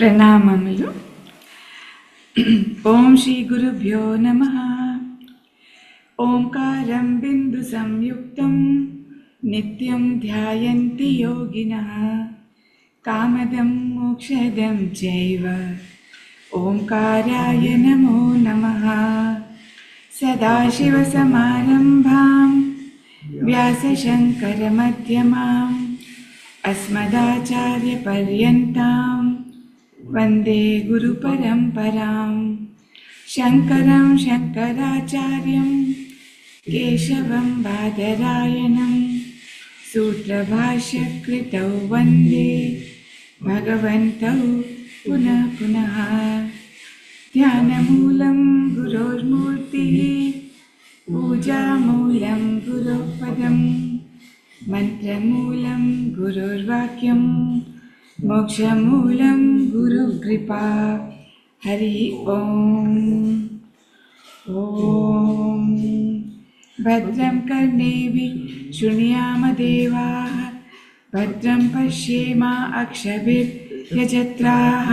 ప్రణామములు. ఓం శ్రీ గురుభ్యో నమః. ఓంకారం బిందు సంయుక్తం నిత్యం ధ్యాయంతి యోగినః. కామదం మోక్షదం చైవ ఓంకారాయ నమో నమః. సదాశివసమారంభాం వ్యాసశంకరమధ్యమాం అస్మదాచార్యపర్యంతాం వందే గురుపరంపరాం. శంకరం శంకరాచార్యం కేశవం బాదరాయణం సూత్రభాష్యకృతౌ వందే భగవంతౌ పునః పునః. ధ్యానమూలం గురోర్మూర్తిః పూజామూలం గురోః పదం మంత్రమూలం గురోర్వాక్యం మోక్షమూలం గురుకృపా. హరి ఓం. ఓం భద్రం కర్ణేభిః శృణుయామ దేవాః భద్రం పశ్యేమ అక్షభిర్యజత్రాః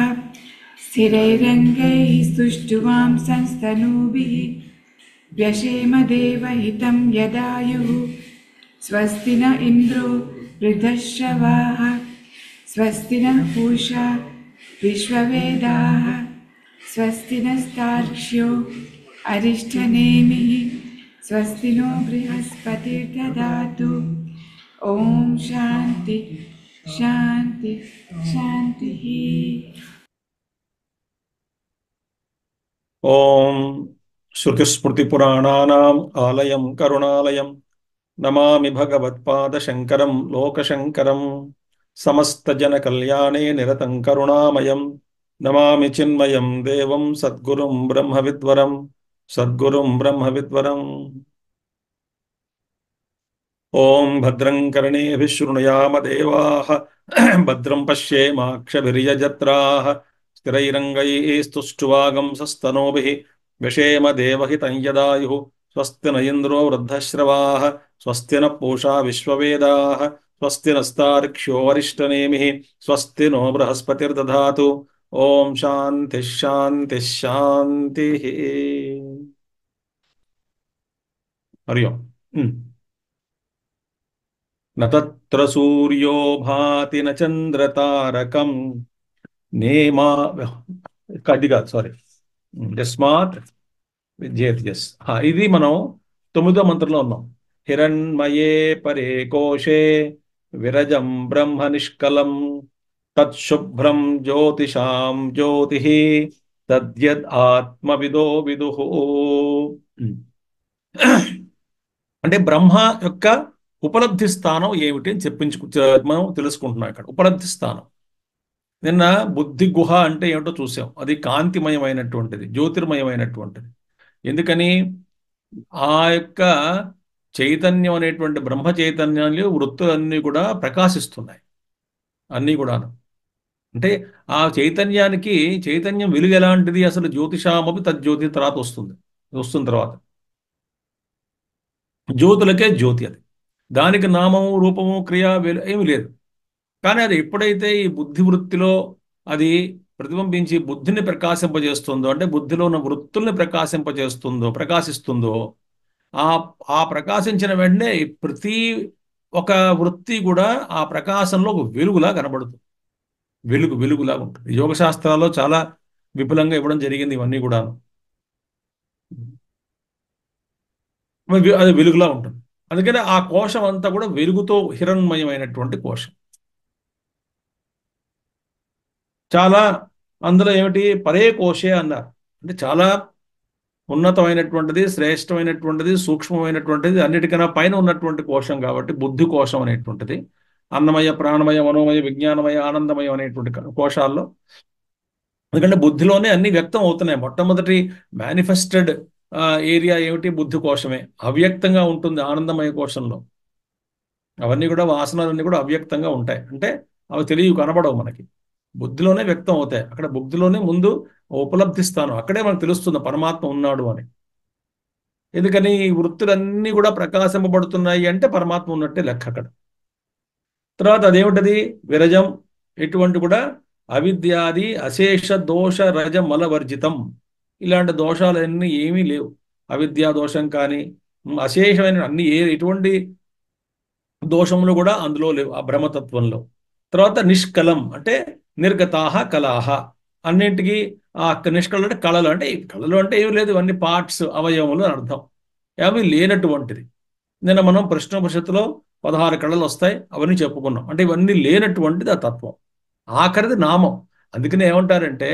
స్థిరైరంగైః స్తుష్టువాం సంస్తనూభిः వ్యశేమ దేవహితం యదాయుః. స్వస్తి న ఇంద్రో వృద్ధశ్రవాः స్వస్తి నః పూషా విశ్వవేదాः స్వస్తి నస్తార్క్ష్యో అరిష్టనేమిః స్వస్తి నో బృహస్పతిర్దదాతు. ఓం శాంతి శాంతి శాంతి. ఓం శృతిస్మృతిపురాణానాం ఆలయం కరుణాలయం నమామి భగవత్పాదశంకరం లోకశంకరం. సమస్తజనకల్యాణే నిరతం కరుణామయం నమామి చిన్మయం దేవం సద్గురుం బ్రహ్మవిద్వరం సద్గురుం బ్రహ్మవిద్వరం. ఓం భద్రం కర్ణేభిః శృణుయామ దేవాః భద్రం పశ్యేమాక్షభిర్యజత్రాః స్థిరైరంగైః స్తుష్టువాగంసస్తనూభిः వ్యశేమ దేవహితం యదాయుః. స్వస్తి న ఇంద్రో వృద్ధశ్రవాः స్వస్తి నః పూషా విశ్వవేదాः స్వస్తి నస్తార్క్ష్యో అరిష్టనేమిః స్వస్తి నో బృహస్పతిర్దధాతు. ఓం శాంతి శాంతి శాంతి. హరి ఓం. న తత్ర సూర్యో భాతి న చంద్రతారకం నేమా అది కాదు, సారీ, యస్మాత్ విద్యేత్. ఇది మనం 9వ మంత్రంలో ఉన్నాం. హిరణ్మయే పరే కోశే విరజం బ్రహ్మ నిష్కలం తత్శుభ్రం జ్యోతిషాం జ్యోతిః తద్యద్ ఆత్మవిదో విదుః. అంటే బ్రహ్మ యొక్క ఉపలబ్ధి స్థానం ఏమిటి అని మనం తెలుసుకుంటున్నాం. ఇక్కడ ఉపలబ్ధి స్థానం, నిన్న బుద్ధి గుహ అంటే ఏమిటో చూసాం. అది కాంతిమయమైనటువంటిది, జ్యోతిర్మయమైనటువంటిది. ఎందుకని? ఆ యొక్క చైతన్యం అనేటువంటి బ్రహ్మ చైతన్యంలో వృత్తులన్నీ కూడా ప్రకాశిస్తున్నాయి, అన్నీ కూడాను. అంటే ఆ చైతన్యానికి, చైతన్యం వెలుగు ఎలాంటిది? అసలు జ్యోతిషామపి తజ్జ్యోతి తర్వాత వస్తుంది తర్వాత జ్యోతులకే జ్యోతి. అది దానికి నామము రూపము క్రియ ఏమి లేదు. కానీ అది ఎప్పుడైతే ఈ బుద్ధి వృత్తిలో అది ప్రతిబింబించి బుద్ధిని ప్రకాశింపజేస్తుందో, అంటే బుద్ధిలో ఉన్న వృత్తుల్ని ప్రకాశిస్తుందో ఆ ప్రకాశించిన వెంటనే ప్రతి ఒక వృత్తి కూడా ఆ ప్రకాశంలో ఒక వెలుగులా కనబడుతుంది. వెలుగులాగా ఉంటుంది. యోగ శాస్త్రాల్లో చాలా విపులంగా ఇవ్వడం జరిగింది ఇవన్నీ కూడాను. అది వెలుగులా ఉంటుంది. అందుకని ఆ కోశం అంతా కూడా వెలుగుతో హిరణ్మయమైనటువంటి కోశం. చాలా అందులో ఏమిటి పరే కోశే అన్నారు. అంటే చాలా ఉన్నతమైనటువంటిది, శ్రేష్టమైనటువంటిది, సూక్ష్మమైనటువంటిది, అన్నిటికన్నా పైన ఉన్నటువంటి కోశం కాబట్టి బుద్ధి కోశం అనేటువంటిది. అన్నమయ, ప్రాణమయ, మనోమయ, విజ్ఞానమయ, ఆనందమయం అనేటువంటి కోశాల్లో. ఎందుకంటే బుద్ధిలోనే అన్ని వ్యక్తం అవుతున్నాయి. మొట్టమొదటి మేనిఫెస్టెడ్ ఏరియా ఏమిటి? బుద్ధి కోశమే. అవ్యక్తంగా ఉంటుంది ఆనందమయ కోశంలో. అవన్నీ కూడా వాసనలన్నీ కూడా అవ్యక్తంగా ఉంటాయి. అంటే అవి తెలియవు, కనబడవు మనకి. బుద్ధిలోనే వ్యక్తం అవుతాయి. అక్కడ బుద్ధిలోనే ముందు ఉపలబ్ధిస్తాను, అక్కడే మనకు తెలుస్తుంది పరమాత్మ ఉన్నాడు అని. ఎందుకని? ఈ వృత్తులన్నీ కూడా ప్రకాశింపబడుతున్నాయి అంటే పరమాత్మ ఉన్నట్టే లెక్క అక్కడ. తర్వాత అదేమిటది? విరజం. ఎటువంటి కూడా అవిద్యాది అశేష దోష రజ మలవర్జితం. ఇలాంటి దోషాలన్నీ ఏమీ లేవు. అవిద్యా దోషం కానీ అశేషమైన అన్ని ఎటువంటి దోషములు కూడా అందులో లేవు ఆ బ్రహ్మతత్వంలో. తర్వాత నిష్కలం అంటే నిర్గతాహ కళాహ, అన్నింటికి ఆ నిష్కళలు అంటే కళలు అంటే కళలు అంటే ఏమి లేదు, ఇవన్నీ పార్ట్స్ అవయవములు అని అర్థం. అవి లేనటువంటిది. నిన్న మనం ప్రశ్నోపనిషత్తులో 16 కళలు వస్తాయి అవన్నీ చెప్పుకున్నాం. అంటే ఇవన్నీ లేనటువంటిది ఆ తత్వం. ఆఖరిది నామం. అందుకనే ఏమంటారంటే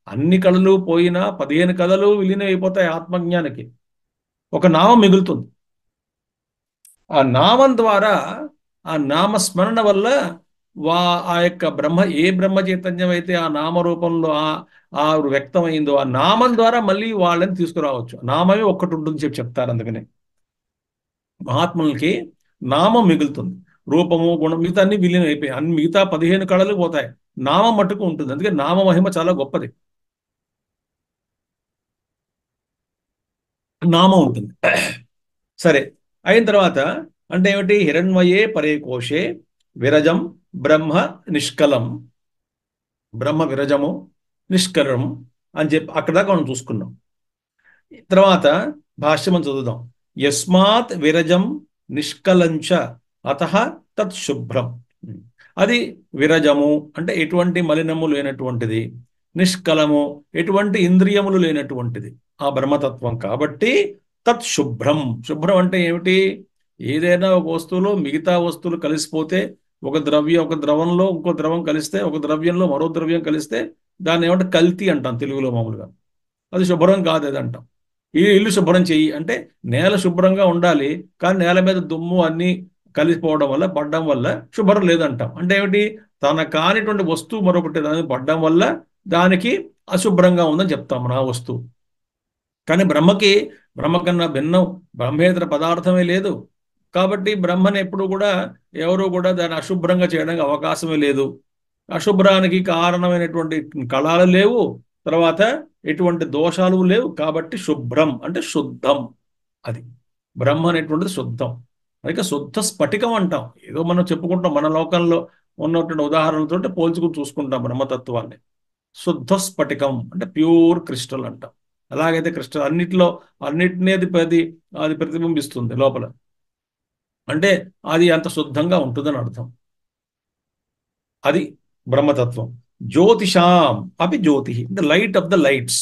అన్ని కళలు పోయినా 15 కళలు విలీనం అయిపోతాయి ఆత్మజ్ఞానికి, ఒక నామం మిగులుతుంది. ఆ నామం ద్వారా, ఆ నామస్మరణ వల్ల వా ఆ యొక్క ఏ బ్రహ్మ చైతన్యం అయితే ఆ నామరూపంలో ఆ వ్యక్తమైందో ఆ నామం ద్వారా మళ్ళీ వాళ్ళని తీసుకురావచ్చు. నామమే ఒక్కటి ఉంటుంది చెప్పి చెప్తారు. అందుకని మహాత్ములకి నామం మిగులుతుంది. రూపము గుణం మిగతా అన్ని విలీనం అయిపోయి అన్ని మిగతా 15 కళలు పోతాయి, నామం మట్టుకు ఉంటుంది. అందుకే నామ మహిమ చాలా గొప్పది. నామం ఉంటుంది. సరే, అయిన తర్వాత అంటే ఏమిటి? హిరణ్మయే పరే కోశే విరజం బ్రహ్మ నిష్కలం. బ్రహ్మ విరజము నిష్కలం అని చెప్పి అక్కడ దాకా మనం చూసుకున్నాం. తర్వాత భాష్యం చదువుదాం. యస్మాత్ విరజం నిష్కలంచ అతః తత్ శుభ్రం. అది విరజము అంటే ఎటువంటి మలినము లేనటువంటిది, నిష్కలము ఎటువంటి ఇంద్రియములు లేనటువంటిది ఆ బ్రహ్మతత్వం కాబట్టి తత్ శుభ్రం. శుభ్రం అంటే ఏమిటి? ఏదైనా ఒక వస్తువులో మిగతా వస్తువులు కలిసిపోతే, ఒక ద్రవంలో ఇంకో ద్రవం కలిస్తే, ఒక ద్రవ్యంలో మరో ద్రవ్యం కలిస్తే దాన్ని ఏమంటే కల్తీ అంటాం తెలుగులో మామూలుగా. అది శుభ్రం కాదు అది అంటాం. ఈ ఇల్లు శుభ్రం చెయ్యి అంటే నేల శుభ్రంగా ఉండాలి, కానీ నేల మీద దుమ్ము అన్ని కలిసిపోవడం వల్ల పడడం వల్ల శుభ్రం లేదంటాం. అంటే ఏమిటి? తన కానిటువంటి వస్తువు మరొకటి దాని మీద పడడం వల్ల దానికి అశుభ్రంగా ఉందని చెప్తాం మన ఆ వస్తువు. కానీ బ్రహ్మ కన్నా భిన్నం బ్రహ్మేతర పదార్థమే లేదు. కాబట్టి బ్రహ్మని ఎప్పుడు కూడా ఎవరు కూడా దాన్ని అశుభ్రంగా చేయడానికి అవకాశమే లేదు. అశుభ్రానికి కారణమైనటువంటి కళలు లేవు, తర్వాత ఎటువంటి దోషాలు లేవు. కాబట్టి శుభ్రం అంటే శుద్ధం. అది బ్రహ్మ అనేటువంటిది శుద్ధం. అందుకే శుద్ధ స్ఫటికం అంటాం. ఏదో మనం చెప్పుకుంటాం, మన లోకంలో ఉన్నటువంటి ఉదాహరణలతో పోల్చుకుని చూసుకుంటాం బ్రహ్మతత్వాన్ని. శుద్ధ స్ఫటికం అంటే ప్యూర్ క్రిస్టల్ అంటాం. అలాగైతే క్రిస్టల్ అన్నిటినీ అది ప్రతిబింబిస్తుంది లోపల. అంటే అది అంత శుద్ధంగా ఉంటుందని అర్థం. అది బ్రహ్మతత్వం. జ్యోతిషాం అపి జ్యోతి the light of the lights.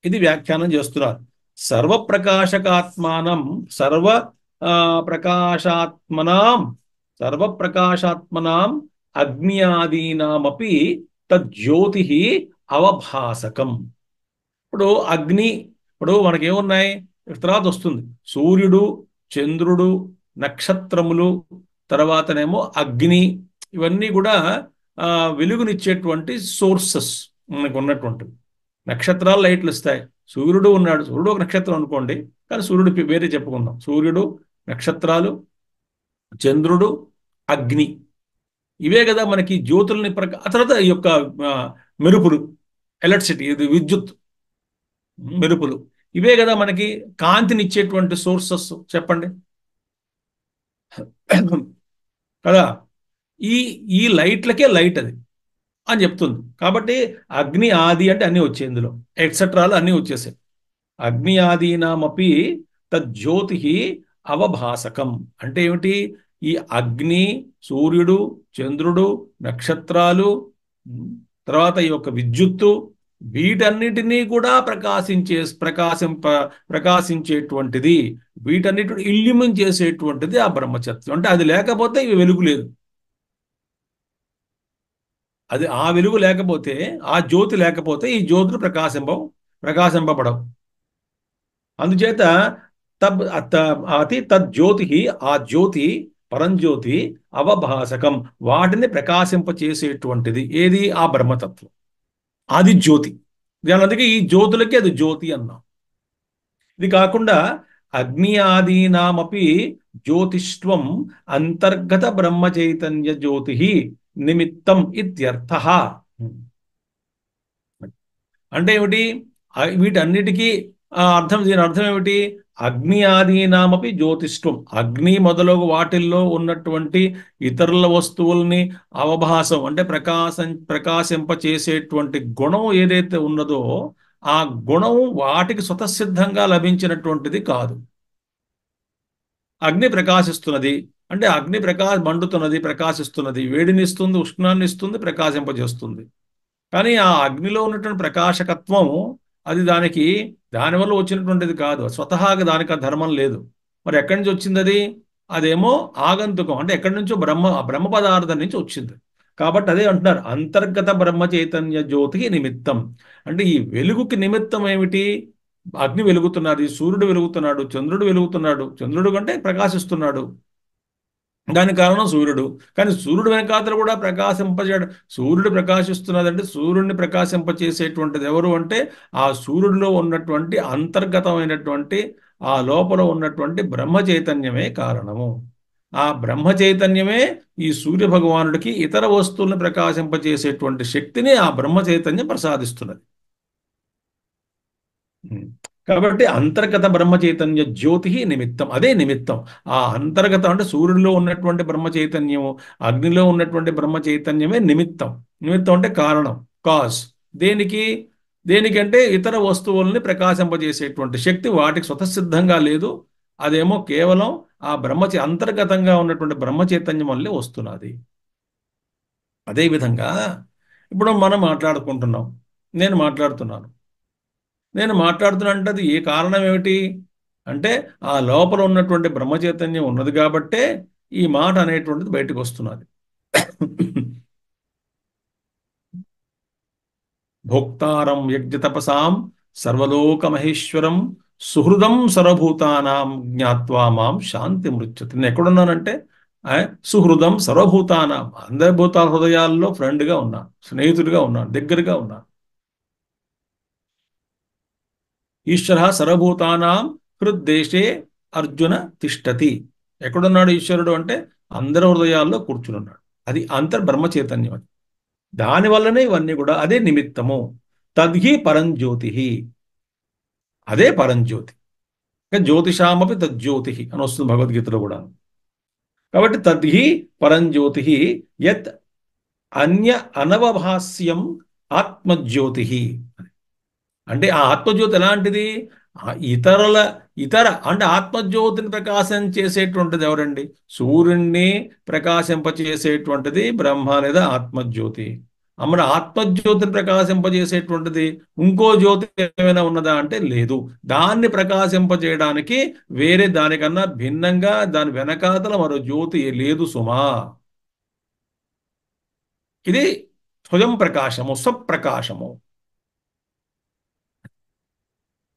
ఇది వ్యాఖ్యానం చేస్తున్నారు. సర్వప్రకాశకాత్మానం ప్రకాశాత్మనాం సర్వప్రకాశాత్మనాం అగ్నియాదీనామపి తజ్జ్యోతి అవభాసకం. ఇప్పుడు అగ్ని, ఇప్పుడు మనకేమున్నాయి తర్వాత వస్తుంది సూర్యుడు, చంద్రుడు, నక్షత్రములు, తర్వాతనేమో అగ్ని. ఇవన్నీ కూడా వెలుగునిచ్చేటువంటి సోర్సెస్ మనకు ఉన్నటువంటివి. నక్షత్రాలు లైట్లు ఇస్తాయి. సూర్యుడు ఉన్నాడు, సూర్యుడు ఒక నక్షత్రం అనుకోండి, కానీ సూర్యుడు వేరే చెప్పుకుందాం. సూర్యుడు, నక్షత్రాలు, చంద్రుడు, అగ్ని, ఇవే కదా మనకి జ్యోతుల్ని తర్వాత ఈ యొక్క మెరుపులు, ఎలక్ట్రిసిటీ, ఇది విద్యుత్ మెరుపులు, ఇవే కదా మనకి కాంతినిచ్చేటువంటి సోర్సెస్. చెప్పండి కదా. ఈ ఈ లైట్లకే లైట్ అది అని చెప్తుంది. కాబట్టి అగ్ని ఆది అంటే అన్నీ వచ్చాయి ఇందులో, ఎక్సెట్రాలు అన్నీ వచ్చేసాయి. అగ్ని ఆదీనామపి తజ్జ్యోతి అవభాసకం అంటే ఏమిటి? ఈ అగ్ని, సూర్యుడు, చంద్రుడు, నక్షత్రాలు, తర్వాత ఈ యొక్క విద్యుత్తు, వీటన్నిటినీ కూడా ప్రకాశించేటువంటిది, వీటన్నిటి ఇల్యూమిన్ చేసేటువంటిది ఆ బ్రహ్మచత్వం. అంటే అది లేకపోతే ఇవి వెలుగు లేదు. అది ఆ వెలుగు లేకపోతే, ఆ జ్యోతి లేకపోతే ఈ జ్యోతులు ప్రకాశింపబడవు. అందుచేత తజ్జ్యోతి, ఆ జ్యోతి పరంజ్యోతి అవభాసకం, వాటిని ప్రకాశింపచేసేటువంటిది ఏది? ఆ బ్రహ్మతత్వం. అది జ్యోతి. దాని అందుకే ఈ జ్యోతులకి అది జ్యోతి అన్నాం. ఇది కాకుండా అగ్ని ఆదీనామపి జ్యోతిష్వం అంతర్గత బ్రహ్మ చైతన్య జ్యోతి నిమిత్తం ఇత్యర్థ. అంటే ఏమిటి? వీటన్నిటికీ దీని అర్థం ఏమిటి? అగ్ని ఆదీనామపి జ్యోతిష్వం. అగ్ని మొదలగు వాటిల్లో ఉన్నటువంటి ఇతరుల వస్తువుల్ని అవభాసం అంటే ప్రకాశింపచేసేటువంటి గుణం ఏదైతే ఉన్నదో ఆ గుణం వాటికి స్వతసిద్ధంగా లభించినటువంటిది కాదు. అగ్ని ప్రకాశిస్తున్నది అంటే అగ్ని మండుతున్నది, ప్రకాశిస్తున్నది, వేడిని ఇస్తుంది, ఉష్ణాన్ని ఇస్తుంది, ప్రకాశింపజేస్తుంది. కానీ ఆ అగ్నిలో ఉన్నటువంటి ప్రకాశకత్వం అది దానివల్ల వచ్చినటువంటిది కాదు. స్వతహాగా దానికి ఆ ధర్మం లేదు. మరి ఎక్కడి నుంచి వచ్చింది అది? అదేమో ఆగంతుకం అంటే ఎక్కడి నుంచో బ్రహ్మ పదార్థం నుంచి వచ్చింది. కాబట్టి అదే అంటున్నారు అంతర్గత బ్రహ్మ చైతన్య జ్యోతికి నిమిత్తం. అంటే ఈ వెలుగుకి నిమిత్తం ఏమిటి? అగ్ని వెలుగుతున్నది, సూర్యుడు వెలుగుతున్నాడు, చంద్రుడు వెలుగుతున్నాడు. చంద్రుడు కంటే ప్రకాశిస్తున్నాడు, దానికి కారణం సూర్యుడు. కానీ సూర్యుడు వెనకాతలు కూడా సూర్యుడు ప్రకాశిస్తున్నదంటే సూర్యుడిని ప్రకాశింపచేసేటువంటిది ఎవరు అంటే ఆ సూర్యుడిలో ఉన్నటువంటి అంతర్గతమైనటువంటి ఆ లోపల ఉన్నటువంటి బ్రహ్మ చైతన్యమే కారణము. ఆ బ్రహ్మ చైతన్యమే ఈ సూర్య భగవానుడికి ఇతర వస్తువులను ప్రకాశింపచేసేటువంటి శక్తిని ఆ బ్రహ్మ చైతన్యం ప్రసాదిస్తున్నది. కాబట్టి అంతర్గత బ్రహ్మ చైతన్య జ్యోతి నిమిత్తం, అదే నిమిత్తం. ఆ అంతర్గతం అంటే సూర్యుడిలో ఉన్నటువంటి బ్రహ్మ చైతన్యము, అగ్నిలో ఉన్నటువంటి బ్రహ్మ చైతన్యమే నిమిత్తం. నిమిత్తం అంటే కారణం, కాజ్. దేనికి? దేనికంటే ఇతర వస్తువుల్ని ప్రకాశింపజేసేటువంటి శక్తి వాటికి స్వతసిద్ధంగా లేదు. అదేమో కేవలం ఆ అంతర్గతంగా ఉన్నటువంటి బ్రహ్మ చైతన్యం వల్లే వస్తున్నది. అదేవిధంగా ఇప్పుడు మనం మాట్లాడుకుంటున్నాం, నేను మాట్లాడుతున్నాను. అంటే అది ఏ కారణం ఏమిటి అంటే ఆ లోపల ఉన్నటువంటి బ్రహ్మ చైతన్యం ఉన్నది కాబట్టే ఈ మాట అనేటువంటిది బయటకు వస్తున్నది. భోక్తారం యజ్ఞ తపసాం సర్వలోక మహేశ్వరం సుహృదం సర్వభూతానాం జ్ఞాత్వా మాం శాంతి మృత్యుతి. నేను ఎక్కడున్నానంటే సుహృదం సర్వభూతానాం, అందరి భూతాల హృదయాల్లో ఫ్రెండ్గా ఉన్నాను, స్నేహితుడిగా ఉన్నాను, దగ్గరగా ఉన్నాను. ఈశ్వర సర్వభూతానాం హృద్దేశే అర్జున తిష్టతి. ఎక్కడున్నాడు ఈశ్వరుడు అంటే అందరి హృదయాల్లో కూర్చునున్నాడు. అది అంతర్బ్రహ్మ చైతన్యం. అది దానివల్లనే ఇవన్నీ కూడా అదే నిమిత్తము. తద్హి పరంజ్యోతి, అదే పరంజ్యోతి. జ్యోతిషామపి తజ్జ్యోతి అని వస్తుంది భగవద్గీతలో కూడా. కాబట్టి తద్హి పరంజ్యోతి యత్ అన్య అనవభాస్యం ఆత్మజ్యోతి. అంటే ఆ ఆత్మజ్యోతి ఎలాంటిది? ఇతర అంటే ఆత్మజ్యోతిని ప్రకాశం చేసేటువంటిది ఎవరండి? సూర్యుడిని ప్రకాశింపచేసేటువంటిది బ్రహ్మ లేదా ఆత్మజ్యోతి. మన ఆత్మజ్యోతిని ప్రకాశింపజేసేటువంటిది ఇంకో జ్యోతి ఏమైనా ఉన్నదా అంటే లేదు. దాన్ని ప్రకాశింపజేయడానికి వేరే దానికన్నా భిన్నంగా దాని వెనకాతల మరో జ్యోతి లేదు సుమా. ఇది స్వయం ప్రకాశము, స్వప్రకాశము.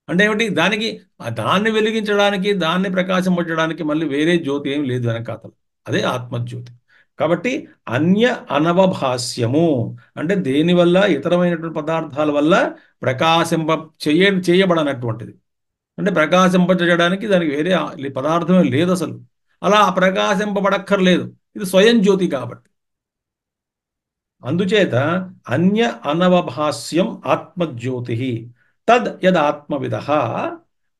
అంటే ఏమిటి? దాన్ని వెలిగించడానికి, దాన్ని ప్రకాశింపజేయడానికి మళ్ళీ వేరే జ్యోతి ఏం లేదు వెనకాతలు. అదే ఆత్మజ్యోతి. కాబట్టి అన్య అనవభాస్యము అంటే దేనివల్ల, ఇతరమైనటువంటి పదార్థాల వల్ల చేయబడనటువంటిది. అంటే ప్రకాశింపజేయడానికి దానికి వేరే పదార్థమే లేదు అసలు. అలా ప్రకాశింపబడక్కర్లేదు. ఇది స్వయం జ్యోతి కాబట్టి. అందుచేత అన్య అనవభాస్యం ఆత్మజ్యోతి. తద్ యదాత్మవిద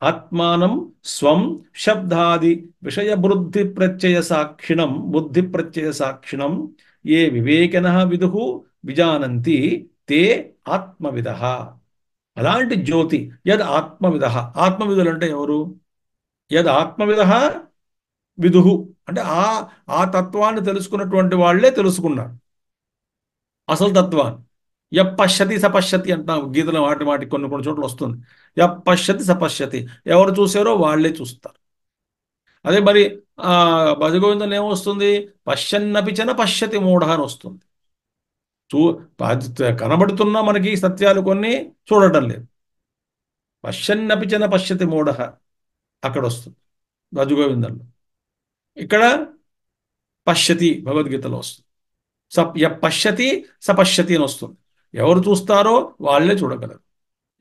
ఆత్మానం స్వం శబ్దాది బుద్ధి ప్రత్యయ సాక్షిణం ఏ వివేకిన విదుహు విజానంతి తే ఆత్మవిద. అలాంటి జ్యోతి యద్ ఆత్మవిద. ఆత్మవిదులు అంటే ఎవరు? యద్ ఆత్మవిద విదుహు అంటే ఆ తత్వాన్ని తెలుసుకున్నటువంటి వాళ్లే తెలుసుకున్నారు అసలు తత్వాన్ని. యపశ్యతి సపశ్యతి అంటాం గీతలో, వాటి కొన్ని కొన్ని చోట్ల వస్తుంది. యపశ్యతి సపశ్యతి, ఎవరు చూసారో వాళ్లే చూస్తారు. అదే మరి భజగోవిందంలో ఏమొస్తుంది? పశ్యన్నపిచన పశ్యతి మూఢ అని వస్తుంది. కనబడుతున్నా మనకి సత్యాలు కొన్ని చూడటం లేదు. పశ్యన్నపిచన పశ్యతి మూఢ అక్కడ వస్తుంది భజగోవిందంలో. ఇక్కడ పశ్యతి భగవద్గీతలో వస్తుంది. పశ్యతి సపశ్యతి అని వస్తుంది. ఎవరు చూస్తారో వాళ్ళే చూడగలరు.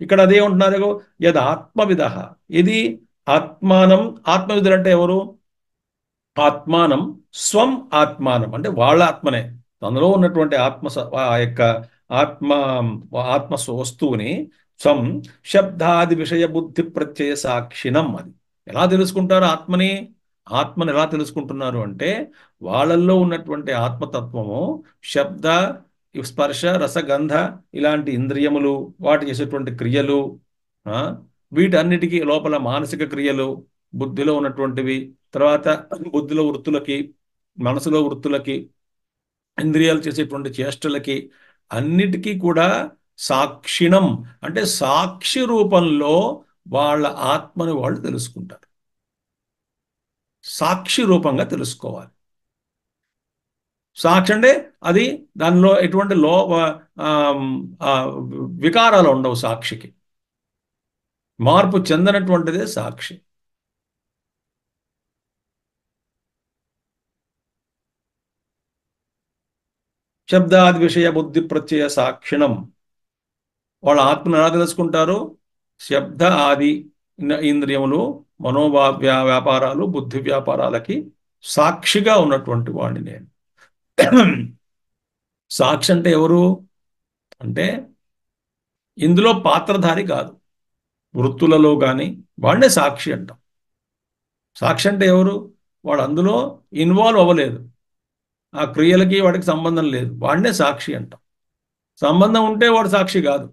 ఇక్కడ అదే ఉంటున్నారు యద్ ఆత్మవిద. ఇది ఆత్మవిదులు అంటే ఎవరు? ఆత్మానం స్వం ఆత్మానం అంటే వాళ్ళ ఆత్మనే, తనలో ఉన్నటువంటి ఆ యొక్క ఆత్మ వస్తువుని సం శబ్దాది విషయ బుద్ధి ప్రత్యయ సాక్షిణం. అది ఎలా తెలుసుకుంటారు ఆత్మని? ఆత్మని ఎలా తెలుసుకుంటున్నారు అంటే వాళ్ళల్లో ఉన్నటువంటి ఆత్మతత్వము శబ్ద స్పర్శ రసగంధ ఇలాంటి ఇంద్రియములు, వాటి చేసేటువంటి క్రియలు, ఆ, వీటన్నిటికీ లోపల మానసిక క్రియలు, బుద్ధిలో ఉన్నటువంటివి, తర్వాత బుద్ధిలో వృత్తులకి, మనసులో వృత్తులకి, ఇంద్రియాలు చేసేటువంటి చేష్టలకి అన్నిటికీ కూడా సాక్షిణం అంటే సాక్షి రూపంలో వాళ్ళ ఆత్మని వాళ్ళు తెలుసుకుంటారు. సాక్షి రూపంగా తెలుసుకోవాలి. సాక్షి అంటే అది దానిలో ఎటువంటి ఆ, ఆ, వికారాలు ఉండవు. సాక్షికి మార్పు చెందనటువంటిదే సాక్షి. శబ్దాది విషయ బుద్ధి ప్రత్యయ సాక్షిణం. వాళ్ళ ఆత్మను ఎలా తెలుసుకుంటారు? శబ్ద ఆది ఇంద్రియములు, వ్యాపారాలు, బుద్ధి వ్యాపారాలకి సాక్షిగా ఉన్నటువంటి వాడిని నేను. సాక్షి అంటే ఎవరు అంటే ఇందులో పాత్రధారి కాదు. వృత్తులలో కానీ వాడినే సాక్షి అంటాం. సాక్షి అంటే ఎవరు? వాడు అందులో ఇన్వాల్వ్ అవ్వలేదు, ఆ క్రియలకి వాడికి సంబంధం లేదు, వాడినే సాక్షి అంటాం. సంబంధం ఉంటే వాడు సాక్షి కాదు.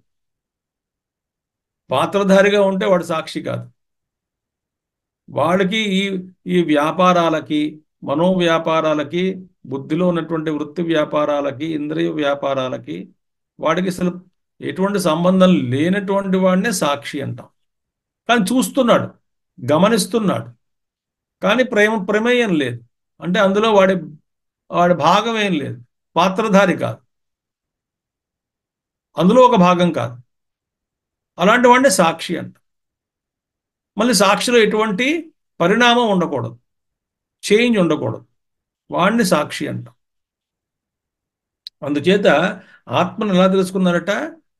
పాత్రధారిగా ఉంటే వాడు సాక్షి కాదు. వాడికి ఈ ఈ వ్యాపారాలకి, మనోవ్యాపారాలకి, బుద్ధిలో ఉన్నటువంటి వృత్తి వ్యాపారాలకి, ఇంద్రియ వ్యాపారాలకి వాడికి అసలు ఎటువంటి సంబంధం లేనటువంటి వాడినే సాక్షి అంటాం. కానీ చూస్తున్నాడు, గమనిస్తున్నాడు, కానీ ప్రమేయం లేదు. అంటే అందులో వాడి వాడి భాగం ఏం లేదు, పాత్రధారి కాదు, అందులో ఒక భాగం కాదు. అలాంటి వాడిని సాక్షి అంట. మళ్ళీ సాక్షిలో ఎటువంటి పరిణామం ఉండకూడదు, చేంజ్ ఉండకూడదు, వాడిని సాక్షి అంటాం. అందుచేత ఆత్మను ఎలా తెలుసుకున్నారట?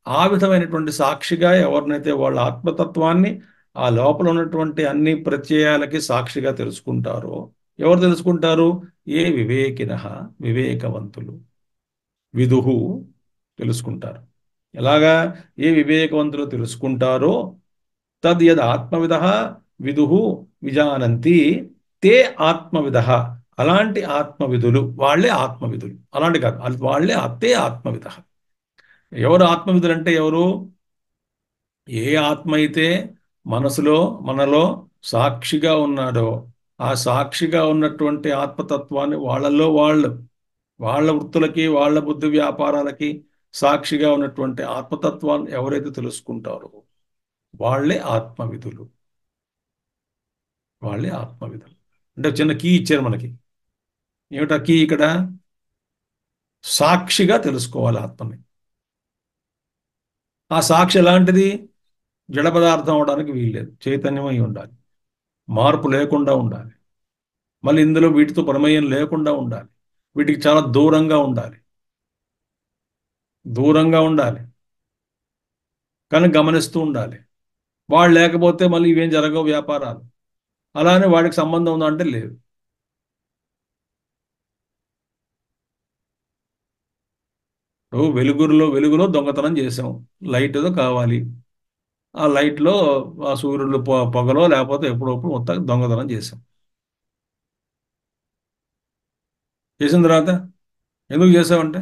ఆ విధమైనటువంటి సాక్షిగా ఎవరినైతే వాళ్ళ ఆత్మతత్వాన్ని, ఆ లోపల ఉన్నటువంటి అన్ని ప్రత్యయాలకి సాక్షిగా తెలుసుకుంటారో, ఎవరు తెలుసుకుంటారు? ఏ వివేకిన, వివేకవంతులు, విదుహు తెలుసుకుంటారు. ఎలాగా? ఏ వివేకవంతులు తెలుసుకుంటారో తద్ యద్ ఆత్మవిద విదుహు విజానంతి తే ఆత్మవిద. అలాంటి ఆత్మవిధులు వాళ్ళే ఆత్మవిధులు. అలాంటి కాదు, వాళ్ళే తే ఆత్మవిద. ఎవరు ఆత్మవిధులు అంటే ఎవరు? ఏ ఆత్మ అయితే మనసులో మనలో సాక్షిగా ఉన్నాడో, ఆ సాక్షిగా ఉన్నటువంటి ఆత్మతత్వాన్ని వాళ్ళల్లో వాళ్ళ వృత్తులకి, వాళ్ళ బుద్ధి వ్యాపారాలకి సాక్షిగా ఉన్నటువంటి ఆత్మతత్వాన్ని ఎవరైతే తెలుసుకుంటారో వాళ్ళే ఆత్మవిధులు. వాళ్ళే ఆత్మవిధులు. అంటే చిన్న కీ ఇచ్చారు మనకి. ఏమిటా కీ? ఇక్కడ సాక్షిగా తెలుసుకోవాలి ఆత్మని. ఆ సాక్షి ఎలాంటిది? జడ పదార్థం అవడానికి వీల్లేదు, చైతన్యమై ఉండాలి, మార్పు లేకుండా ఉండాలి, మళ్ళీ ఇందులో వీటితో ప్రమేయం లేకుండా ఉండాలి, వీటికి చాలా దూరంగా ఉండాలి, దూరంగా ఉండాలి, కానీ గమనిస్తూ ఉండాలి. వాడు లేకపోతే మళ్ళీ ఇవేం జరగవు వ్యాపారాలు. అలానే వాడికి సంబంధం ఉందా అంటే లేదు. వెలుగులో దొంగతనం చేసాం, లైట్ ఏదో కావాలి, ఆ లైట్లో ఆ సూర్యుడు పొగలో లేకపోతే ఎప్పుడప్పుడు మొత్తం దొంగతనం చేసాం. చేసిన తర్వాత ఎందుకు చేసావంటే,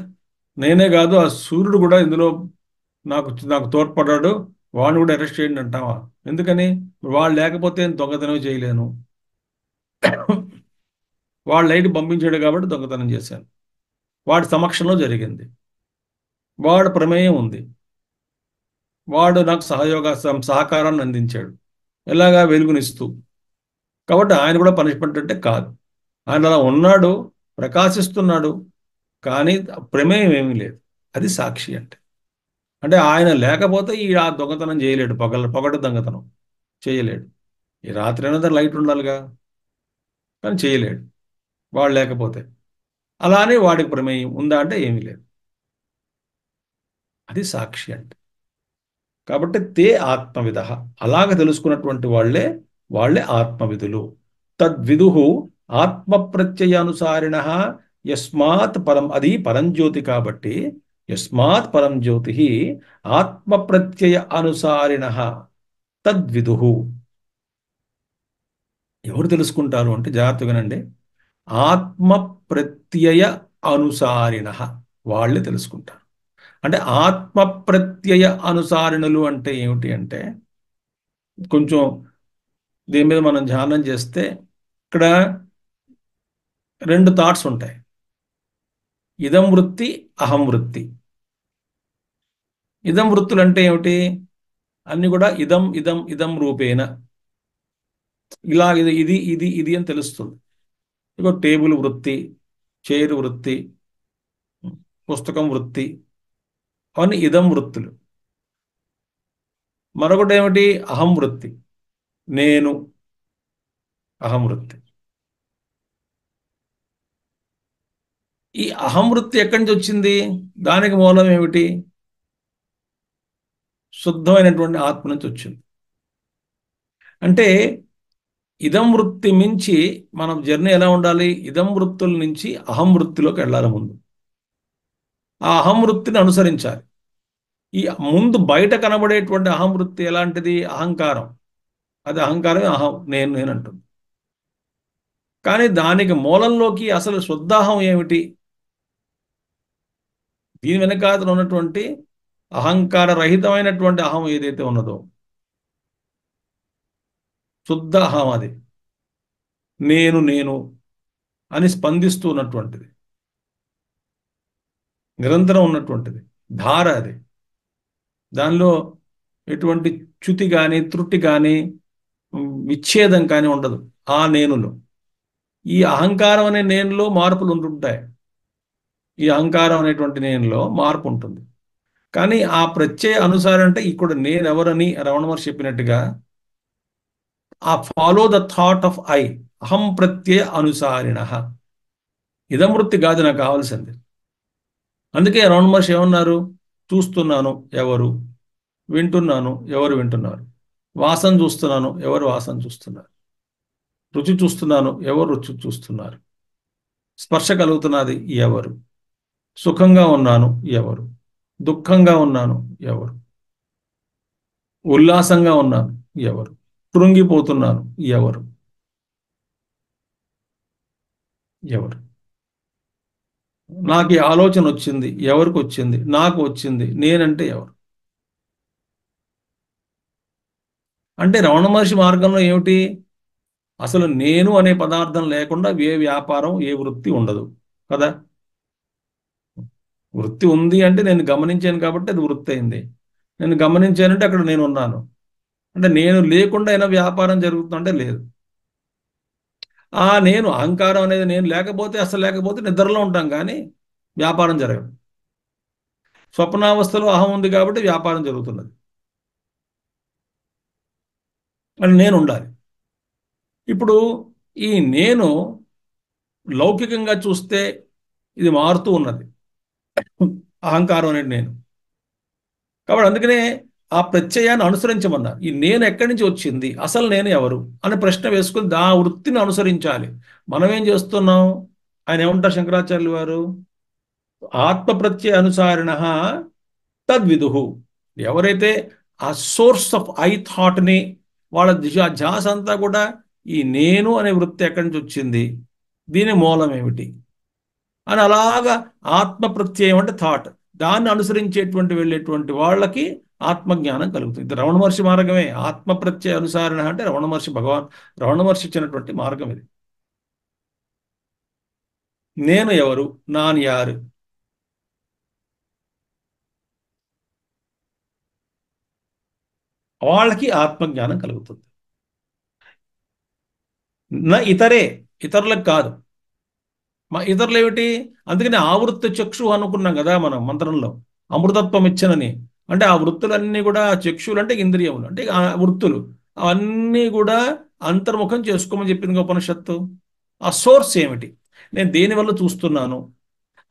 నేనే కాదు ఆ సూర్యుడు కూడా ఇందులో నాకు నాకు తోడ్పడ్డాడు, వాడిని కూడా అరెస్ట్ చేయండి అంటావా? ఎందుకని? వాడు లేకపోతే నేను దొంగతనం చేయలేను. వాడు లైట్ పంపించాడు కాబట్టి దొంగతనం చేశాను. వాడి సమక్షంలో జరిగింది, వాడు ప్రమేయం ఉంది, వాడు నాకు సహకారాన్ని అందించాడు, ఎలాగా? వెలుగునిస్తూ. కాబట్టి ఆయన కూడా పనిష్మెంట్ అంటే కాదు. ఆయన అలా ఉన్నాడు, ప్రకాశిస్తున్నాడు, కానీ ప్రమేయం ఏమీ లేదు. అది సాక్షి అంటే. అంటే ఆయన లేకపోతే ఈ ఆ దొంగతనం చేయలేడు, పొగటి దొంగతనం చేయలేడు. ఈ రాత్రి అయినా లైట్ ఉండాలిగా, కానీ చేయలేడు వాడు లేకపోతే. అలానే వాడికి ప్రమేయం ఉందా అంటే ఏమీ లేదు. అది సాక్షి అంటే. కాబట్టి తే ఆత్మవిద. అలాగ తెలుసుకున్నటువంటి వాళ్ళే ఆత్మవిధులు. తద్విదుహు ఆత్మ ప్రత్యయానుసారిణ యస్మాత్ పరం. అది పరంజ్యోతి కాబట్టి యస్మాత్ పరం జ్యోతి ఆత్మ ప్రత్యయ అనుసారిణ తద్విదుహు. ఎవరు తెలుసుకుంటారు అంటే జాగ్రత్తగా వినండి. ఆత్మ ప్రత్యయ అనుసారిణ వాళ్ళే తెలుసుకుంటారు. అంటే ఆత్మ ప్రత్యయ అనుసారిణులు అంటే ఏమిటి అంటే, కొంచెం దీని మీద మనం ధ్యానం చేస్తే ఇక్కడ రెండు థాట్స్ ఉంటాయి. ఇదం వృత్తి, అహం వృత్తి. ఇదం వృత్తులు అంటే ఏమిటి? అన్ని కూడా ఇదం ఇదం ఇదం రూపేణ, ఇలా ఇది ఇది ఇది ఇది అని తెలుస్తుంది. ఇక టేబుల్ వృత్తి, చైర్ వృత్తి, పుస్తకం వృత్తి, అవన్నీ ఇదం వృత్తులు. మరొకటి ఏమిటి? అహం వృత్తి, నేను, అహం వృత్తి. ఈ అహం వృత్తి ఎక్కడి నుంచి వచ్చింది? దానికి మూలం ఏమిటి? శుద్ధమైనటువంటి ఆత్మ నుంచి వచ్చింది. అంటే ఇదం వృత్తి మించి మనం జర్నీ ఎలా ఉండాలి? ఇదం వృత్తుల నుంచి అహం వృత్తిలోకి వెళ్ళాలి. ముందు ఆ అహం వృత్తిని అనుసరించాలి. ఈ ముందు బయట కనబడేటువంటి అహం వృత్తి ఎలాంటిది? అహంకారం. అది అహంకారమే అహం, నేను నేను అంటుంది. కానీ దానికి మూలంలోకి అసలు శుద్ధాహం ఏమిటి? దీని వెనకాతలు ఉన్నటువంటి అహంకార రహితమైనటువంటి అహం ఏదైతే ఉన్నదో, శుద్ధ అహం, అది నేను నేను అని స్పందిస్తూ ఉన్నటువంటిది, నిరంతరం ఉన్నటువంటిది ధార. అది దానిలో ఎటువంటి చ్యుతి కానీ త్రుటి కానీ విచ్ఛేదం కానీ ఉండదు. ఆ నేనులో, ఈ అహంకారం అనే నేనులో మార్పులు ఉంటుంటాయి. ఈ అహంకారం అనేటువంటి నేనులో మార్పు ఉంటుంది. కానీ ఆ ప్రత్యయ అనుసారం అంటే ఇక్కడ నేనెవరని రమణ మహర్షి చెప్పినట్టుగా ఆ follow the thought of I, అహం ప్రత్యయ అనుసారిణ. ఇదం వృత్తి కాదు నాకు కావాల్సింది. అందుకే రమణ మహర్షి ఏమన్నారు? చూస్తున్నాను, ఎవరు? వింటున్నాను, ఎవరు వింటున్నారు? వాసన చూస్తున్నాను, ఎవరు వాసన చూస్తున్నారు? రుచి చూస్తున్నాను, ఎవరు రుచి చూస్తున్నారు? స్పర్శ కలుగుతున్నది, ఎవరు? సుఖంగా ఉన్నాను, ఎవరు? దుఃఖంగా ఉన్నాను, ఎవరు? ఉల్లాసంగా ఉన్నాను, ఎవరు? కృంగిపోతున్నాను, ఎవరు? ఎవరు? నాకు ఈ ఆలోచన వచ్చింది, ఎవరికి వచ్చింది? నాకు వచ్చింది, నేనంటే ఎవరు? అంటే రమణ మహర్షి మార్గంలో ఏమిటి? అసలు నేను అనే పదార్థం లేకుండా ఏ వ్యాపారం, ఏ వృత్తి ఉండదు కదా. వృత్తి ఉంది అంటే నేను గమనించాను కాబట్టి అది వృత్తి అయింది. నేను గమనించానంటే అక్కడ నేను ఉన్నాను. అంటే నేను లేకుండా అయినా వ్యాపారం జరుగుతుందంటే లేదు. ఆ నేను, అహంకారం అనేది నేను లేకపోతే, అసలు లేకపోతే నిద్రలో ఉంటాం కానీ వ్యాపారం జరగదు. స్వప్నావస్థలో అహం ఉంది కాబట్టి వ్యాపారం జరుగుతున్నది. అని నేను ఉండాలి. ఇప్పుడు ఈ నేను లౌకికంగా చూస్తే ఇది మారుతూ ఉన్నది, అహంకారం అనేది నేను. కాబట్టి అందుకనే ఆ ప్రత్యయాన్ని అనుసరించమన్నారు. ఈ నేను ఎక్కడి నుంచి వచ్చింది, అసలు నేను ఎవరు అనే ప్రశ్న వేసుకుని ఆ వృత్తిని అనుసరించాలి. మనం ఏం చేస్తున్నాం? ఆయన ఏమంటారు శంకరాచార్యులు వారు? ఆత్మ ప్రత్యయ అనుసారిణ తద్విదుహు. ఎవరైతే ఆ సోర్స్ ఆఫ్ ఐ థాట్ని, వాళ్ళ ధ్యాస అంతా కూడా ఈ నేను అనే వృత్తి ఎక్కడి నుంచి వచ్చింది, దీని మూలం ఏమిటి అని అలాగా ఆత్మ ప్రత్యయం అంటే థాట్, దాన్ని అనుసరించేటువంటి వెళ్ళేటువంటి వాళ్ళకి ఆత్మజ్ఞానం కలుగుతుంది. ఇది రమణ మహర్షి మార్గమే. ఆత్మ ప్రత్యయ అనుసారణ అంటే రమణ మహర్షి ఇచ్చినటువంటి మార్గం ఇది. నేను ఎవరు? నాన్ యారు? వాళ్ళకి ఆత్మజ్ఞానం కలుగుతుంది. నా ఇతరే, ఇతరులకు కాదు. మా ఇతరులు ఏమిటి? అందుకని ఆవృత్తి చక్షు అనుకున్నాం కదా మనం మంత్రంలో, అమృతత్వం ఇచ్చనని. అంటే ఆ వృత్తులన్నీ కూడా, చక్షులు అంటే ఇంద్రియములు, అంటే ఆ వృత్తులు అవన్నీ కూడా అంతర్ముఖం చేసుకోమని చెప్పింది ఉపనిషత్తు. ఆ సోర్స్ ఏమిటి? నేను దేనివల్ల చూస్తున్నాను?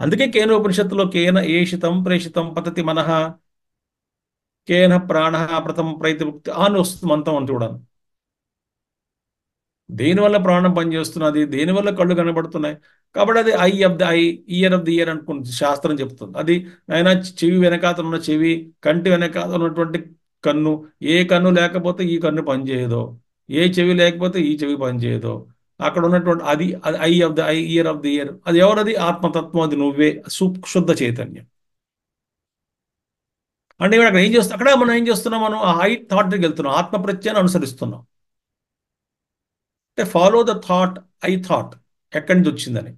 అందుకే కేన ఉపనిషత్తులో కేన ఏషితం ప్రేషితం పతతి మనః, కేన ప్రాణ ప్రథమ ప్రైతి అని వస్తుంది మంత్రం అని చూడాలి. దేనివల్ల ప్రాణం పనిచేస్తున్నది, దేనివల్ల కళ్ళు కనబడుతున్నాయి. కాబట్టి అది I of the I, year of the year అనుకుంటుంది శాస్త్రం చెప్తుంది. అది ఆయన చెవి వెనకాతల ఉన్న చెవి, కంటి వెనకాతల ఉన్నటువంటి కన్ను, ఏ కన్ను లేకపోతే ఈ కన్ను పనిచేయదో, ఏ చెవి లేకపోతే ఈ చెవి పనిచేయదో, అక్కడ ఉన్నటువంటి అది అది I of the I, year of the year. అది ఎవరది? ఆత్మతత్వం, అది నువ్వే, శుద్ధ చైతన్యం. అంటే ఇప్పుడు అక్కడ ఏం చేస్తాం, అక్కడ మనం ఏం చేస్తున్నాం, మనం ఆ ఐ థాట్కి వెళ్తున్నాం, ఆత్మ ప్రత్యయాన్ని అనుసరిస్తున్నాం. అంటే follow the thought, I thought ఎక్కడి నుంచి వచ్చిందని.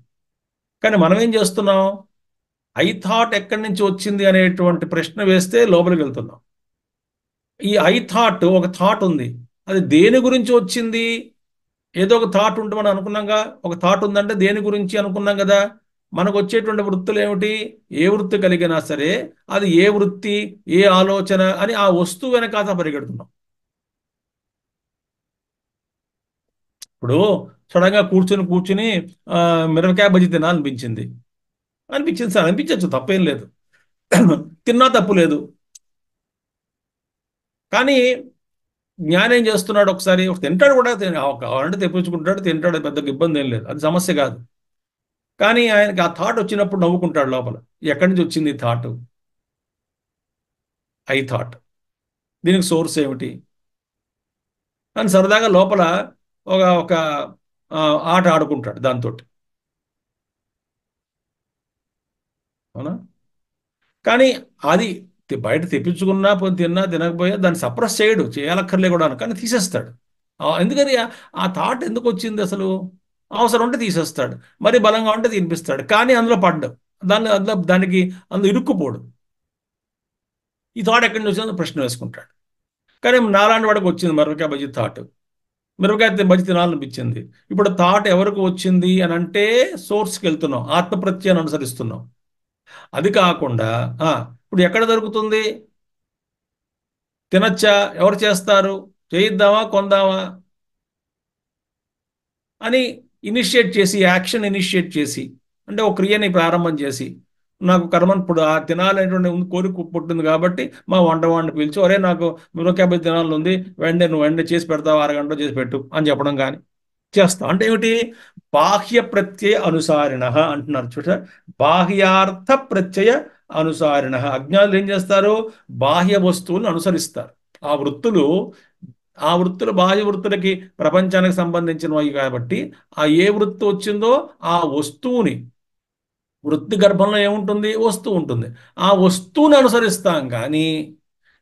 కానీ మనం ఏం చేస్తున్నాం, ఐ థాట్ ఎక్కడి నుంచి వచ్చింది అనేటువంటి ప్రశ్న వేస్తే లోపలికి వెళ్తున్నాం. ఈ ఐ థాట్, ఒక థాట్ ఉంది, అది దేని గురించి వచ్చింది? ఏదో ఒక థాట్ ఉంటే మనం అనుకున్నాంగా, ఒక థాట్ ఉందంటే దేని గురించి అనుకున్నాం కదా. మనకు వచ్చేటువంటి వృత్తులు ఏమిటి? ఏ వృత్తి కలిగినా సరే అది ఏ వృత్తి, ఏ ఆలోచన అని ఆ వస్తువు వెనకాల పరిగెడుతున్నాం. ఇప్పుడు సడన్గా కూర్చుని కూర్చుని ఆ, మిరపకాయ బజ్జీ తినాలనిపించింది. అనిపించింది సార్, అనిపించవచ్చు, తప్పేం లేదు. తిన్నా తప్పు లేదు. కానీ జ్ఞానం ఏం చేస్తున్నాడు, ఒకసారి తింటాడు కూడా, కావాలంటే తెప్పించుకుంటాడు, తింటాడు, పెద్ద ఇబ్బంది ఏం లేదు, అది సమస్య కాదు. కానీ ఆయనకి ఆ థాట్ వచ్చినప్పుడు నవ్వుకుంటాడు లోపల. ఎక్కడి నుంచి వచ్చింది ఈ థాట్? I thought. దీనికి సోర్స్ ఏమిటి అని సరదాగా లోపల ఒక ఒక ఆట ఆడుకుంటాడు దాంతో. అవునా? కానీ అది బయట తెప్పించుకున్నా తిన్నా తినకపోయా దాన్ని సప్రెస్ చేయడు, చేయాలక్కర్లే కూడా, కానీ తీసేస్తాడు. ఎందుకని ఆ థాట్ ఎందుకు వచ్చింది అసలు? అవసరం ఉంటే తీసేస్తాడు, మరి బలంగా ఉంటే తినిపిస్తాడు, కానీ అందులో పడ్డం, దానికి అందులో ఇరుక్కుపోడు. ఈ థాట్ ఎక్కడి నుంచి వచ్చిందో ప్రశ్న వేసుకుంటాడు. కానీ నాలాంటి వాడికి వచ్చింది మిరపకాయ బజ్జీ థాట్, మిరపకాయ బజ్జీ తినాలనిపించింది. ఇప్పుడు థాట్ ఎవరికి వచ్చింది అని అంటే సోర్స్కి వెళ్తున్నాం, ఆత్మప్రత్యయాన్ని అనుసరిస్తున్నాం. అది కాకుండా ఇప్పుడు ఎక్కడ దొరుకుతుంది? తినచ్చా? ఎవరు చేస్తారు? చేయిద్దామా, కొందామా అని ఇనిషియేట్ చేసి, యాక్షన్ ఇనిషియేట్ చేసి, అంటే ఒక క్రియని ప్రారంభం చేసి, నాకు కర్మను ఇప్పుడు ఆ తినాలనేటువంటి కోరిక పుట్టింది కాబట్టి మా వంటవాడిని పిలిచి, ఒరే నాకు మిరపకాయ బజ్జీ తినాలని ఉంది, నువ్వు వెంటనే చేసి పెడతావు, అరగంటలో చేసి పెట్టు అని చెప్పడం కానీ చేస్తాం. అంటే ఏమిటి? బాహ్య ప్రత్యయ అనుసారిణ అంటున్నారు చూడ. బాహ్యార్థ ప్రత్యయ అనుసారిణ. అజ్ఞానులు ఏం చేస్తారు? బాహ్య వస్తువులను అనుసరిస్తారు. ఆ వృత్తులు ఆ వృత్తులు బాహ్య వృత్తులకి, ప్రపంచానికి సంబంధించినవి కాబట్టి ఆ ఏ వృత్తి వచ్చిందో ఆ వస్తువుని, వృత్తి గర్భంలో ఏముంటుంది? వస్తువు ఉంటుంది. ఆ వస్తువుని అనుసరిస్తాం కానీ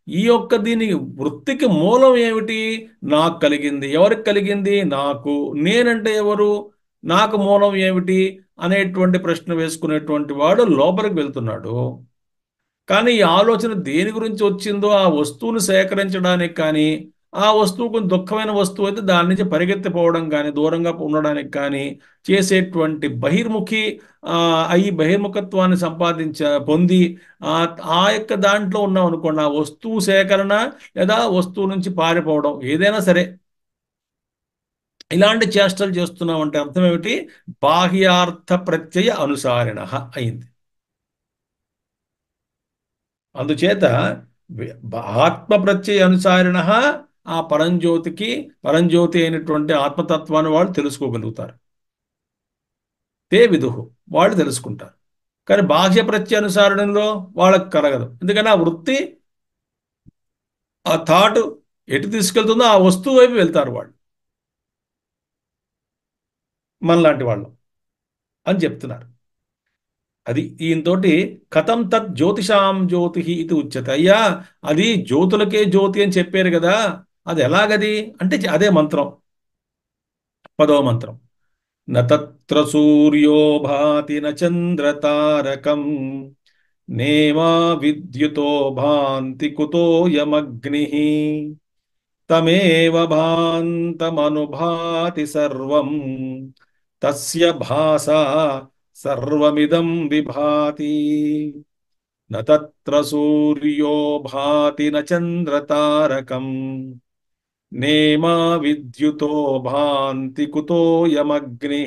ఈ యొక్క దీని వృత్తికి మూలం ఏమిటి? నాకు కలిగింది. ఎవరికి కలిగింది? నాకు. నేనంటే ఎవరు? నాకు మూలం ఏమిటి అనేటువంటి ప్రశ్న వేసుకునేటువంటి వాడు లోపలికి వెళ్తున్నాడు. కానీ ఈ ఆలోచన దేని గురించి వచ్చిందో ఆ వస్తువును సేకరించడానికి కానీ, ఆ వస్తువు కొంచెం దుఃఖమైన వస్తువు అయితే దాని నుంచి పరిగెత్తిపోవడం కానీ, దూరంగా ఉండడానికి కానీ చేసేటువంటి బహిర్ముఖి, ఆ ఈ బహిర్ముఖత్వాన్ని పొంది ఆ ఆ యొక్క దాంట్లో ఉన్నాం అనుకోండి, ఆ వస్తువు సేకరణ లేదా వస్తువు నుంచి పారిపోవడం ఏదైనా సరే, ఇలాంటి చేష్టలు చేస్తున్నాం అంటే అర్థం ఏమిటి? బాహ్యార్థ ప్రత్యయ అనుసారిణ అయింది. అందుచేత ఆత్మ ప్రత్యయ అనుసారిణ ఆ పరంజ్యోతి అయినటువంటి ఆత్మతత్వాన్ని వాళ్ళు తెలుసుకోగలుగుతారు. తే విదుహు, వాళ్ళు తెలుసుకుంటారు. కానీ బాహ్య ప్రత్యనుసారణలో వాళ్ళకి కలగదు. ఎందుకంటే ఆ వృత్తి, ఆ థాట్ ఎటు తీసుకెళ్తుందో ఆ వస్తువు వైపు వెళ్తారు వాళ్ళు, మనలాంటి వాళ్ళు అని చెప్తున్నారు. అది ఈయనతోటి కథం తత్ జ్యోతిషాం జ్యోతి ఇది ఉచ్యత. అయ్యా, అది జ్యోతులకే జ్యోతి అని చెప్పారు కదా, అది ఎలాగది అంటే అదే మంత్రం, 10వ మంత్రం. నత్ర సూర్యో భాతి న చంద్రతారకం నేమా విద్యుతో భాంతి కుతోయమగ్ని తమేవ భాంతమనుభాతి సర్వం తస్య భాసా సర్వమిదం విభాతి. నత్ర సూర్యో భాతి న చంద్రతారకం నేమా విద్యుతో భాంతి కుతోయమగ్ని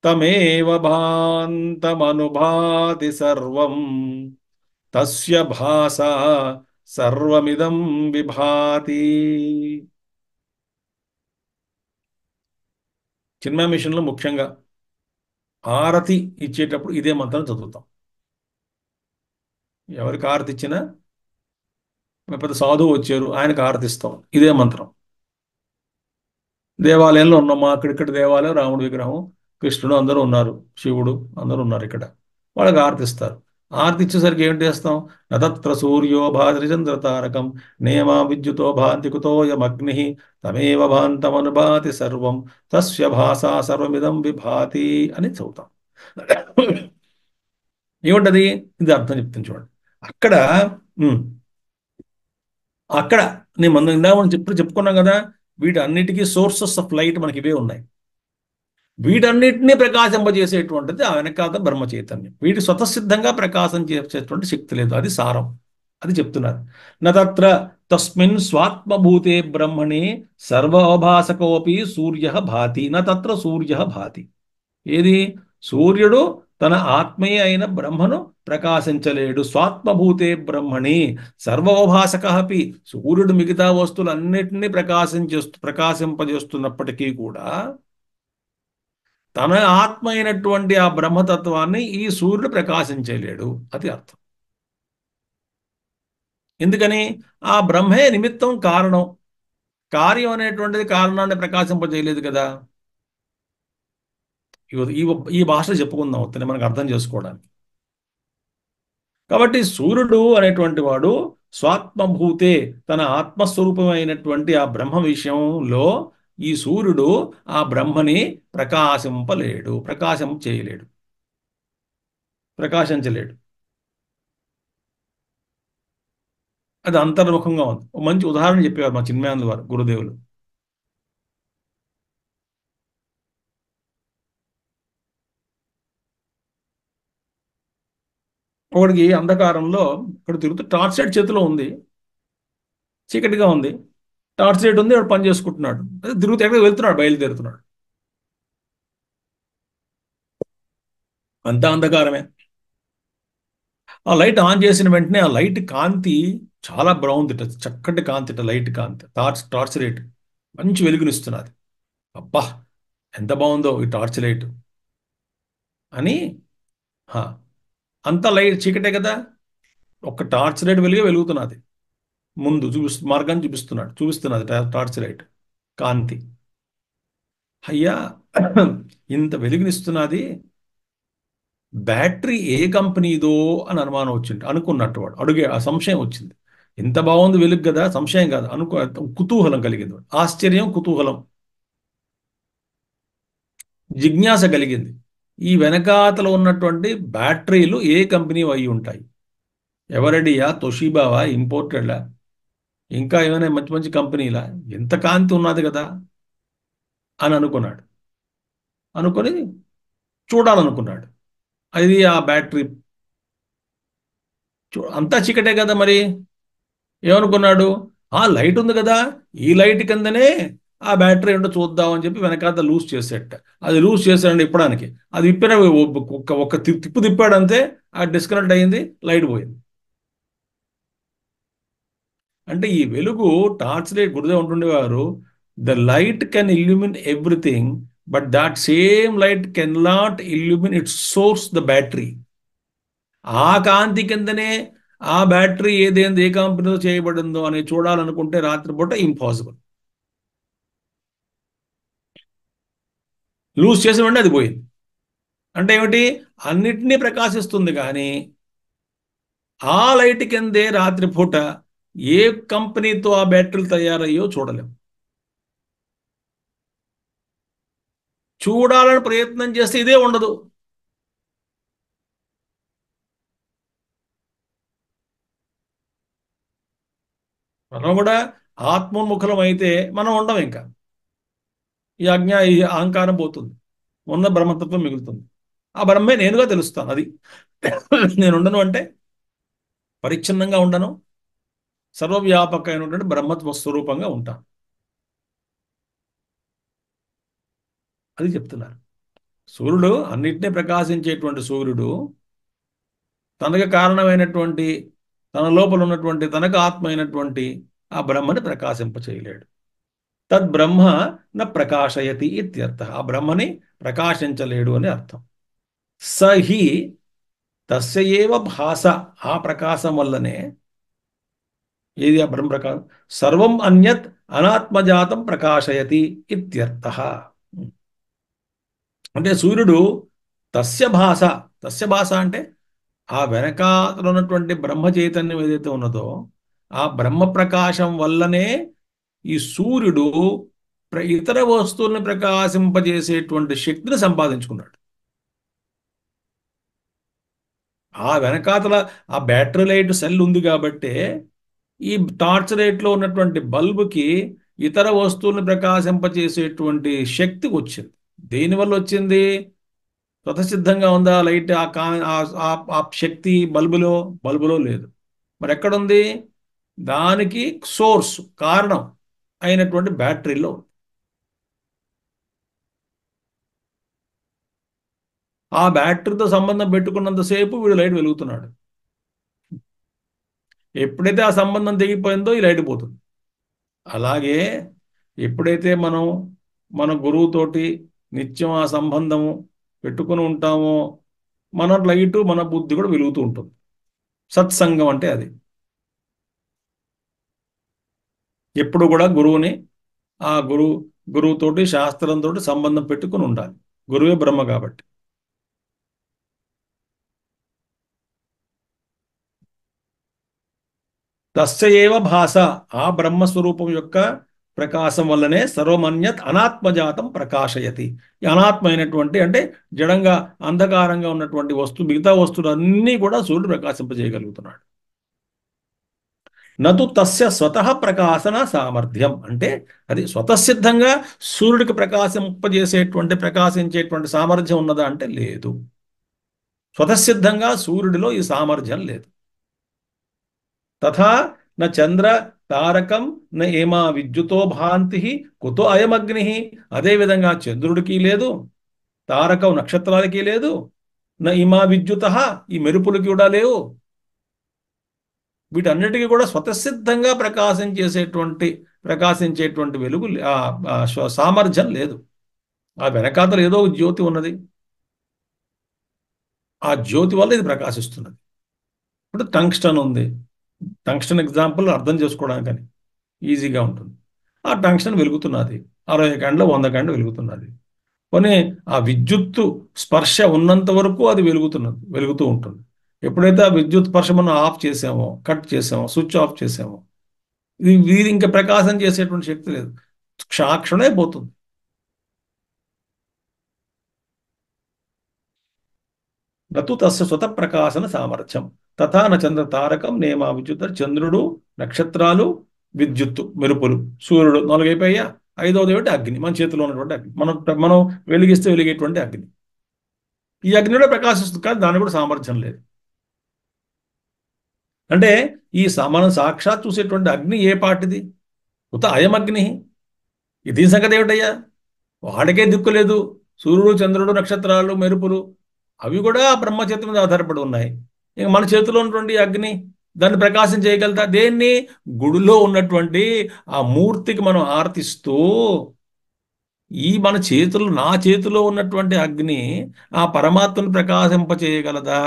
తమేవ భాంతమనుభాతి సర్వం తస్య భాసా సర్వమిదం విభాతి. చిన్మయ మిషన్లో ముఖ్యంగా ఆరతి ఇచ్చేటప్పుడు ఇదే మంత్రం చదువుతాం. ఎవరికి ఆరతి ఇచ్చినా పెద్ద సాధువు వచ్చారు, ఆయనకు ఆరతి ఇస్తాం, ఇదే మంత్రం. దేవాలయంలో ఉన్నాం, అక్కడిక్కడ దేవాలయం, రాముడి విగ్రహం, కృష్ణుడు అందరూ ఉన్నారు, శివుడు అందరూ ఉన్నారు ఇక్కడ, వాళ్ళకి ఆరతిస్తారు. ఆరతి ఇచ్చేసరికి ఏం చేస్తాం? నతత్ర సూర్యో భాద్రి చంద్ర తారకం నేమా విద్యుతో భాంతి కుతోయమగ్ని తమేవ భాంతమనుభాతి సర్వం తస్య భాసా సర్వమిదం విభాతి అని చదువుతాం. ఏముంటది? ఇది అర్థం చెప్తాను చూడండి. అక్కడ ఉమ్, అక్కడ నేను మనం ఇందాక మనం చెప్పుకున్నాం కదా, వీటన్నిటికీ సోర్సెస్ ఆఫ్ లైట్ మనకి ఇవే ఉన్నాయి. వీటన్నిటినీ ప్రకాశింపజేసేటువంటిది ఆ వెనకాల బ్రహ్మ చైతన్యం. వీటి స్వతసిద్ధంగా ప్రకాశం చేసేటువంటి శక్తి లేదు, అది సారం. అది చెప్తున్నారు. నత్ర తస్మిన్ స్వాత్మభూతే బ్రహ్మణి సర్వభాసకోపి సూర్య భాతి నత్ర సూర్య భాతి. ఏది? సూర్యుడు తన ఆత్మీయ అయిన బ్రహ్మను ప్రకాశించలేడు. స్వాత్మభూతే బ్రహ్మణి సర్వోభాసక అపి, సూర్యుడు మిగతా వస్తువులన్నిటినీ ప్రకాశింపజేస్తున్నప్పటికీ కూడా తన ఆత్మ అయినటువంటి ఆ బ్రహ్మతత్వాన్ని ఈ సూర్యుడు ప్రకాశించలేడు. అది అర్థం. ఎందుకని? ఆ బ్రహ్మే నిమిత్తం, కారణం. కార్యం అనేటువంటిది కారణాన్ని ప్రకాశింపజేయలేదు కదా. ఈ ఈ భాషలో చెప్పుకుందాం వస్తుంది మనకు అర్థం చేసుకోవడానికి. కాబట్టి సూర్యుడు అనేటువంటి వాడు స్వాత్మభూతే, తన ఆత్మస్వరూపమైనటువంటి ఆ బ్రహ్మ విషయంలో ఈ సూర్యుడు ఆ బ్రహ్మని ప్రకాశించలేడు. అది అంతర్ముఖంగా ఉంది. ఒక మంచి ఉదాహరణ చెప్పేవారు మా చిన్మయానంద వారు గురుదేవులు. ఒకడికి అంధకారంలో ఇక్కడ తిరుగుతూ టార్చ్ లైట్ చేతిలో ఉంది, చీకటిగా ఉంది, టార్చ్ లైట్ ఉంది, వాడు పని చేసుకుంటున్నాడు. అదే తిరుగుతూ ఎక్కడికి వెళ్తున్నాడు, బయలుదేరుతున్నాడు, అంతా అంధకారమే. ఆ లైట్ ఆన్ చేసిన వెంటనే ఆ లైట్ కాంతి చాలా బాగుంది, చక్కటి కాంతి, లైట్ కాంతి, టార్చ్ లైట్ మంచి వెలుగునిస్తున్నది. అబ్బా, ఎంత బాగుందో ఈ టార్చ్ లైట్ అని. హా, అంత లైట్ చీకటే కదా, ఒక్క టార్చ్ లైట్ వెలుగుతున్నది, ముందు మార్గాన్ని చూపిస్తున్నది టార్చ్ లైట్ కాంతి. అయ్యా, ఇంత వెలుగునిస్తున్నది, బ్యాటరీ ఏ కంపెనీదో అని అనుమానం వచ్చింది, అనుకున్నట్టు వాడు ఆ సంశయం వచ్చింది. ఇంత బాగుంది వెలుగు కదా, సంశయం కాదు, కుతూహలం కలిగింది, ఆశ్చర్యం, కుతూహలం, జిజ్ఞాస కలిగింది. ఈ వెనకాతలో ఉన్నటువంటి బ్యాటరీలు ఏ కంపెనీ అయి ఉంటాయి? ఎవరడియా? తొషిబావా? ఇంపోర్టెడ్లా? ఇంకా ఏమైనా మంచి మంచి కంపెనీలా? ఎంత కాంతి ఉన్నది కదా అని అనుకున్నాడు. అనుకొని చూడాలనుకున్నాడు. అది ఆ బ్యాటరీ అంతా చీకటే కదా, మరి ఏమనుకున్నాడు? ఆ లైట్ ఉంది కదా, ఈ లైట్ కిందనే ఆ బ్యాటరీ ఏంటో చూద్దాం అని చెప్పి వెనకాల లూజ్ చేసేట. అది లూజ్ చేశాడండి ఇప్పడానికి. అది ఇప్పిన ఒక తిప్పు తిప్పాడంతే, ఆ డిస్కనెక్ట్ అయింది, లైట్ పోయింది. అంటే ఈ వెలుగు టార్చ్ లైట్, గురుదేవ్ ఉంటుండేవారు, the light can illumine everything, but that same light can not illumine it source the battery. ఆ కాంతి కిందనే ఆ బ్యాటరీ ఏ కంపెనీలో చేయబడిందో అని చూడాలనుకుంటే రాత్రిపూట ఇంపాసిబుల్. లూజ్ చేసిన వెంటనే అది పోయింది. అంటే ఏమిటి? అన్నిటినీ ప్రకాశిస్తుంది కానీ ఆ లైట్ కిందే రాత్రిపూట ఏ కంపెనీతో ఆ బ్యాటరీలు తయారయ్యో చూడలేం. చూడాలని ప్రయత్నం చేస్తే ఇదే ఉండదు. మనం కూడా ఆత్మోన్ముఖులం అయితే మనం ఉండం ఇంకా. ఈ అహంకారం పోతుంది, ఉన్న బ్రహ్మతత్వం మిగులుతుంది. ఆ బ్రహ్మే నేనుగా తెలుస్తాను. అది నేను ఉండను అంటే పరిచ్ఛిన్నంగా ఉండను, సర్వవ్యాపకమైనటువంటి బ్రహ్మత్వ స్వరూపంగా ఉంటాను. అది చెప్తున్నారు. సూర్యుడు, అన్నిటినీ ప్రకాశించేటువంటి సూర్యుడు తనకు కారణమైనటువంటి, తన లోపల ఉన్నటువంటి, తనకు ఆత్మ అయినటువంటి ఆ బ్రహ్మని ప్రకాశింప చేయలేడు. తద్బ్రహ్మ న ప్రకాశయతి ఇత్యర్థ. ఆ బ్రహ్మని ప్రకాశించలేడు అని అర్థం. స హి తస్య ఏవ భాస, ఆ ప్రకాశం వల్లనే, ఏది ఆ బ్రహ్మ ప్రకాశం, సర్వం అన్యత్ అనాత్మజాతం ప్రకాశయతి ఇత్యర్థ. అంటే సూర్యుడు తస్య భాష, తస్య భాష అంటే ఆ వెనకాతల ఉన్నటువంటి బ్రహ్మ చైతన్యం ఏదైతే ఉన్నదో ఆ బ్రహ్మ ప్రకాశం వల్లనే ఈ సూర్యుడు ఇతర వస్తువుల్ని ప్రకాశింపజేసేటువంటి శక్తిని సంపాదించుకున్నాడు. ఆ వెనకాతల ఆ బ్యాటరీ లైట్ సెల్ ఉంది కాబట్టే ఈ టార్చ్ లైట్లో ఉన్నటువంటి బల్బుకి ఇతర వస్తువుల్ని ప్రకాశింపజేసేటువంటి శక్తి వచ్చింది. దేనివల్ల వచ్చింది? స్వతసిద్ధంగా ఉందా లైట్? ఆ శక్తి బల్బులో లేదు. మరి ఎక్కడుంది? దానికి సోర్స్, కారణం అయినటువంటి బ్యాటరీలో ఉంది. ఆ బ్యాటరీతో సంబంధం పెట్టుకున్నంతసేపు వీడు లైట్ వెలుగుతున్నాడు. ఎప్పుడైతే ఆ సంబంధం తెగిపోయిందో ఈ లైట్ పోతుంది. అలాగే ఎప్పుడైతే మనం మన గురువుతోటి నిత్యం ఆ సంబంధము పెట్టుకుని ఉంటామో మన లైటు మన బుద్ధి కూడా వెలుగుతూ ఉంటుంది. సత్సంగం అంటే అది. ఎప్పుడు కూడా గురువుని, ఆ గురువుతోటి శాస్త్రంతో సంబంధం పెట్టుకుని ఉండాలి. గురువే బ్రహ్మ కాబట్టి. తస్య ఏవ భాష, ఆ బ్రహ్మస్వరూపం యొక్క ప్రకాశం వల్లనే సర్వమన్యత్ అనాత్మజాతం ప్రకాశయతి. ఈ అనాత్మైనటువంటి అంటే జడంగా అంధకారంగా ఉన్నటువంటి మిగతా వస్తువులన్నీ కూడా సూర్యుడు ప్రకాశింపజేయగలుగుతున్నాడు. నతు తస్య స్వతః ప్రకాశన సామర్థ్యం, అంటే అది స్వతసిద్ధంగా సూర్యుడికి ప్రకాశించేటువంటి సామర్థ్యం ఉన్నదా అంటే లేదు. స్వతసిద్ధంగా సూర్యుడిలో ఈ సామర్థ్యం లేదు. తథా న చంద్ర తారకం న ఏమా విద్యుతో భాంతి కుతో అయమగ్ని. అదేవిధంగా చంద్రుడికి లేదు, తారకం నక్షత్రాలకి లేదు, న ఇమా విద్యుత, ఈ మెరుపులకి కూడా లేవు. వీటన్నిటికీ కూడా స్వతసిద్ధంగా ప్రకాశించేటువంటి వెలుగు, సామర్థ్యం లేదు. ఆ వెనకాతల ఏదో ఒక జ్యోతి ఉన్నది. ఆ జ్యోతి వల్ల ఇది ప్రకాశిస్తున్నది. ఇప్పుడు టంగ్స్టన్ ఉంది. టంగ్స్టన్ ఎగ్జాంపుల్ అర్థం చేసుకోవడానికని ఈజీగా ఉంటుంది. ఆ టంగ్స్టన్ వెలుగుతున్నది, 60 గంటలు 100 గంటలు వెలుగుతున్నది. కానీ ఆ విద్యుత్తు స్పర్శ ఉన్నంత వరకు అది వెలుగుతూ ఉంటుంది. ఎప్పుడైతే ఆ విద్యుత్ స్పర్శ మనం ఆఫ్ చేసామో, కట్ చేసామో, స్విచ్ ఆఫ్ చేసామో, ఇది ఇంకా ప్రకాశం చేసేటువంటి శక్తి లేదు, క్షణే పోతుంది. నతు తస్య స్వత ప్రకాశన సామర్థ్యం తథా న చంద్ర తారకం నేమా విద్యుత్. చంద్రుడు, నక్షత్రాలు, విద్యుత్తు, మెరుపులు, సూర్యుడు 4 అయిపోయా. 5వది ఏమిటి? అగ్ని, మన చేతిలో ఉన్నటువంటి అగ్ని, మనం వెలిగిస్తే వెలిగేటువంటి అగ్ని. ఈ అగ్ని కూడా ప్రకాశిస్తుంది, కానీ దానికి కూడా సామర్థ్యం లేదు. అంటే మనం సాక్షాత్ చూసేటువంటి అగ్ని ఏ పాటిది? ఉత అయమగ్ని. ఇది సంగతి ఏమిటయ్యా? వాడికే దిక్కు లేదు. సూర్యుడు, చంద్రుడు, నక్షత్రాలు, మెరుపులు అవి కూడా బ్రహ్మ చేతి మీద ఆధారపడి ఉన్నాయి. ఇంక మన చేతిలో ఉన్నటువంటి అగ్ని దాన్ని ప్రకాశం చేయగలుగుతా? దేన్ని? గుడిలో ఉన్నటువంటి ఆ మూర్తికి మనం ఆర్తిస్తూ నా చేతిలో ఉన్నటువంటి అగ్ని ఆ పరమాత్మను ప్రకాశింపచేయగలదా?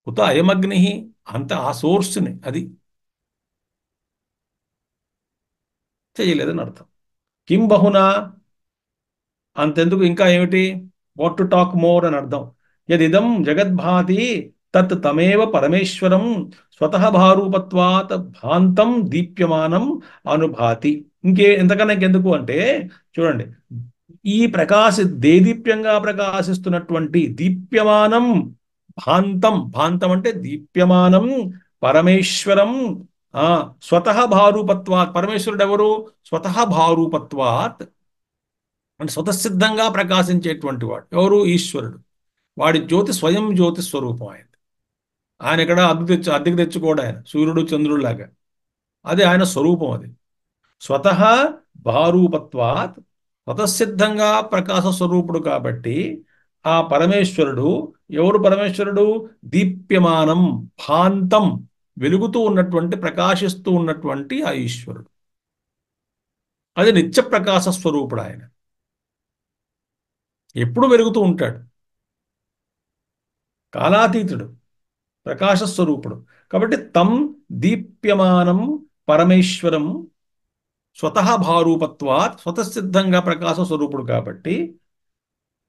కుత అయమగ్ని. అంత ఆ సోర్స్ని అది చేయలేదని అర్థం. కిం బహునా, అంతెందుకు, ఇంకా ఏమిటి? వాట్ టు టాక్ మోర్ అని అర్థం. యదిదం జగద్భాతి తత్ తమేవ పరమేశ్వరం స్వతః భారూపత్వాత్ భాంతం దీప్యమానం అనుభాతి. ఎంతకన్నా ఇంకెందుకు అంటే, చూడండి, ఈ దేదీప్యంగా ప్రకాశిస్తున్నటువంటి దీప్యమానం, భాంతం అంటే దీప్యమానం పరమేశ్వరం స్వతః భారూపత్వాత్. పరమేశ్వరుడు ఎవరు? స్వతః భారూపత్వాత్ అంటే స్వతసిద్ధంగా ప్రకాశించేటువంటి వాడు. ఎవరు? ఈశ్వరుడు. వాడి జ్యోతి స్వయం జ్యోతి స్వరూపం ఆయన. ఆయన ఇక్కడ అద్దెకి తెచ్చుకోడు. ఆయన సూర్యుడు చంద్రుడు లాగా. అది ఆయన స్వరూపం. అది స్వతః భారూపత్వాత్, స్వతసిద్ధంగా ప్రకాశ స్వరూపుడు కాబట్టి ఆ పరమేశ్వరుడు. ఎవరు పరమేశ్వరుడు? దీప్యమానం, భాంతం, వెలుగుతూ ఉన్నటువంటి, ప్రకాశిస్తూ ఉన్నటువంటి ఆ ఈశ్వరుడు. అది నిత్య ప్రకాశ స్వరూపుడు ఆయన, ఎప్పుడు వెలుగుతూ ఉంటాడు, కాలాతీతుడు, ప్రకాశ స్వరూపుడు. కాబట్టి తం దీప్యమానం పరమేశ్వరం స్వతః భారూపత్వాత్, స్వతసిద్ధంగా ప్రకాశ స్వరూపుడు కాబట్టి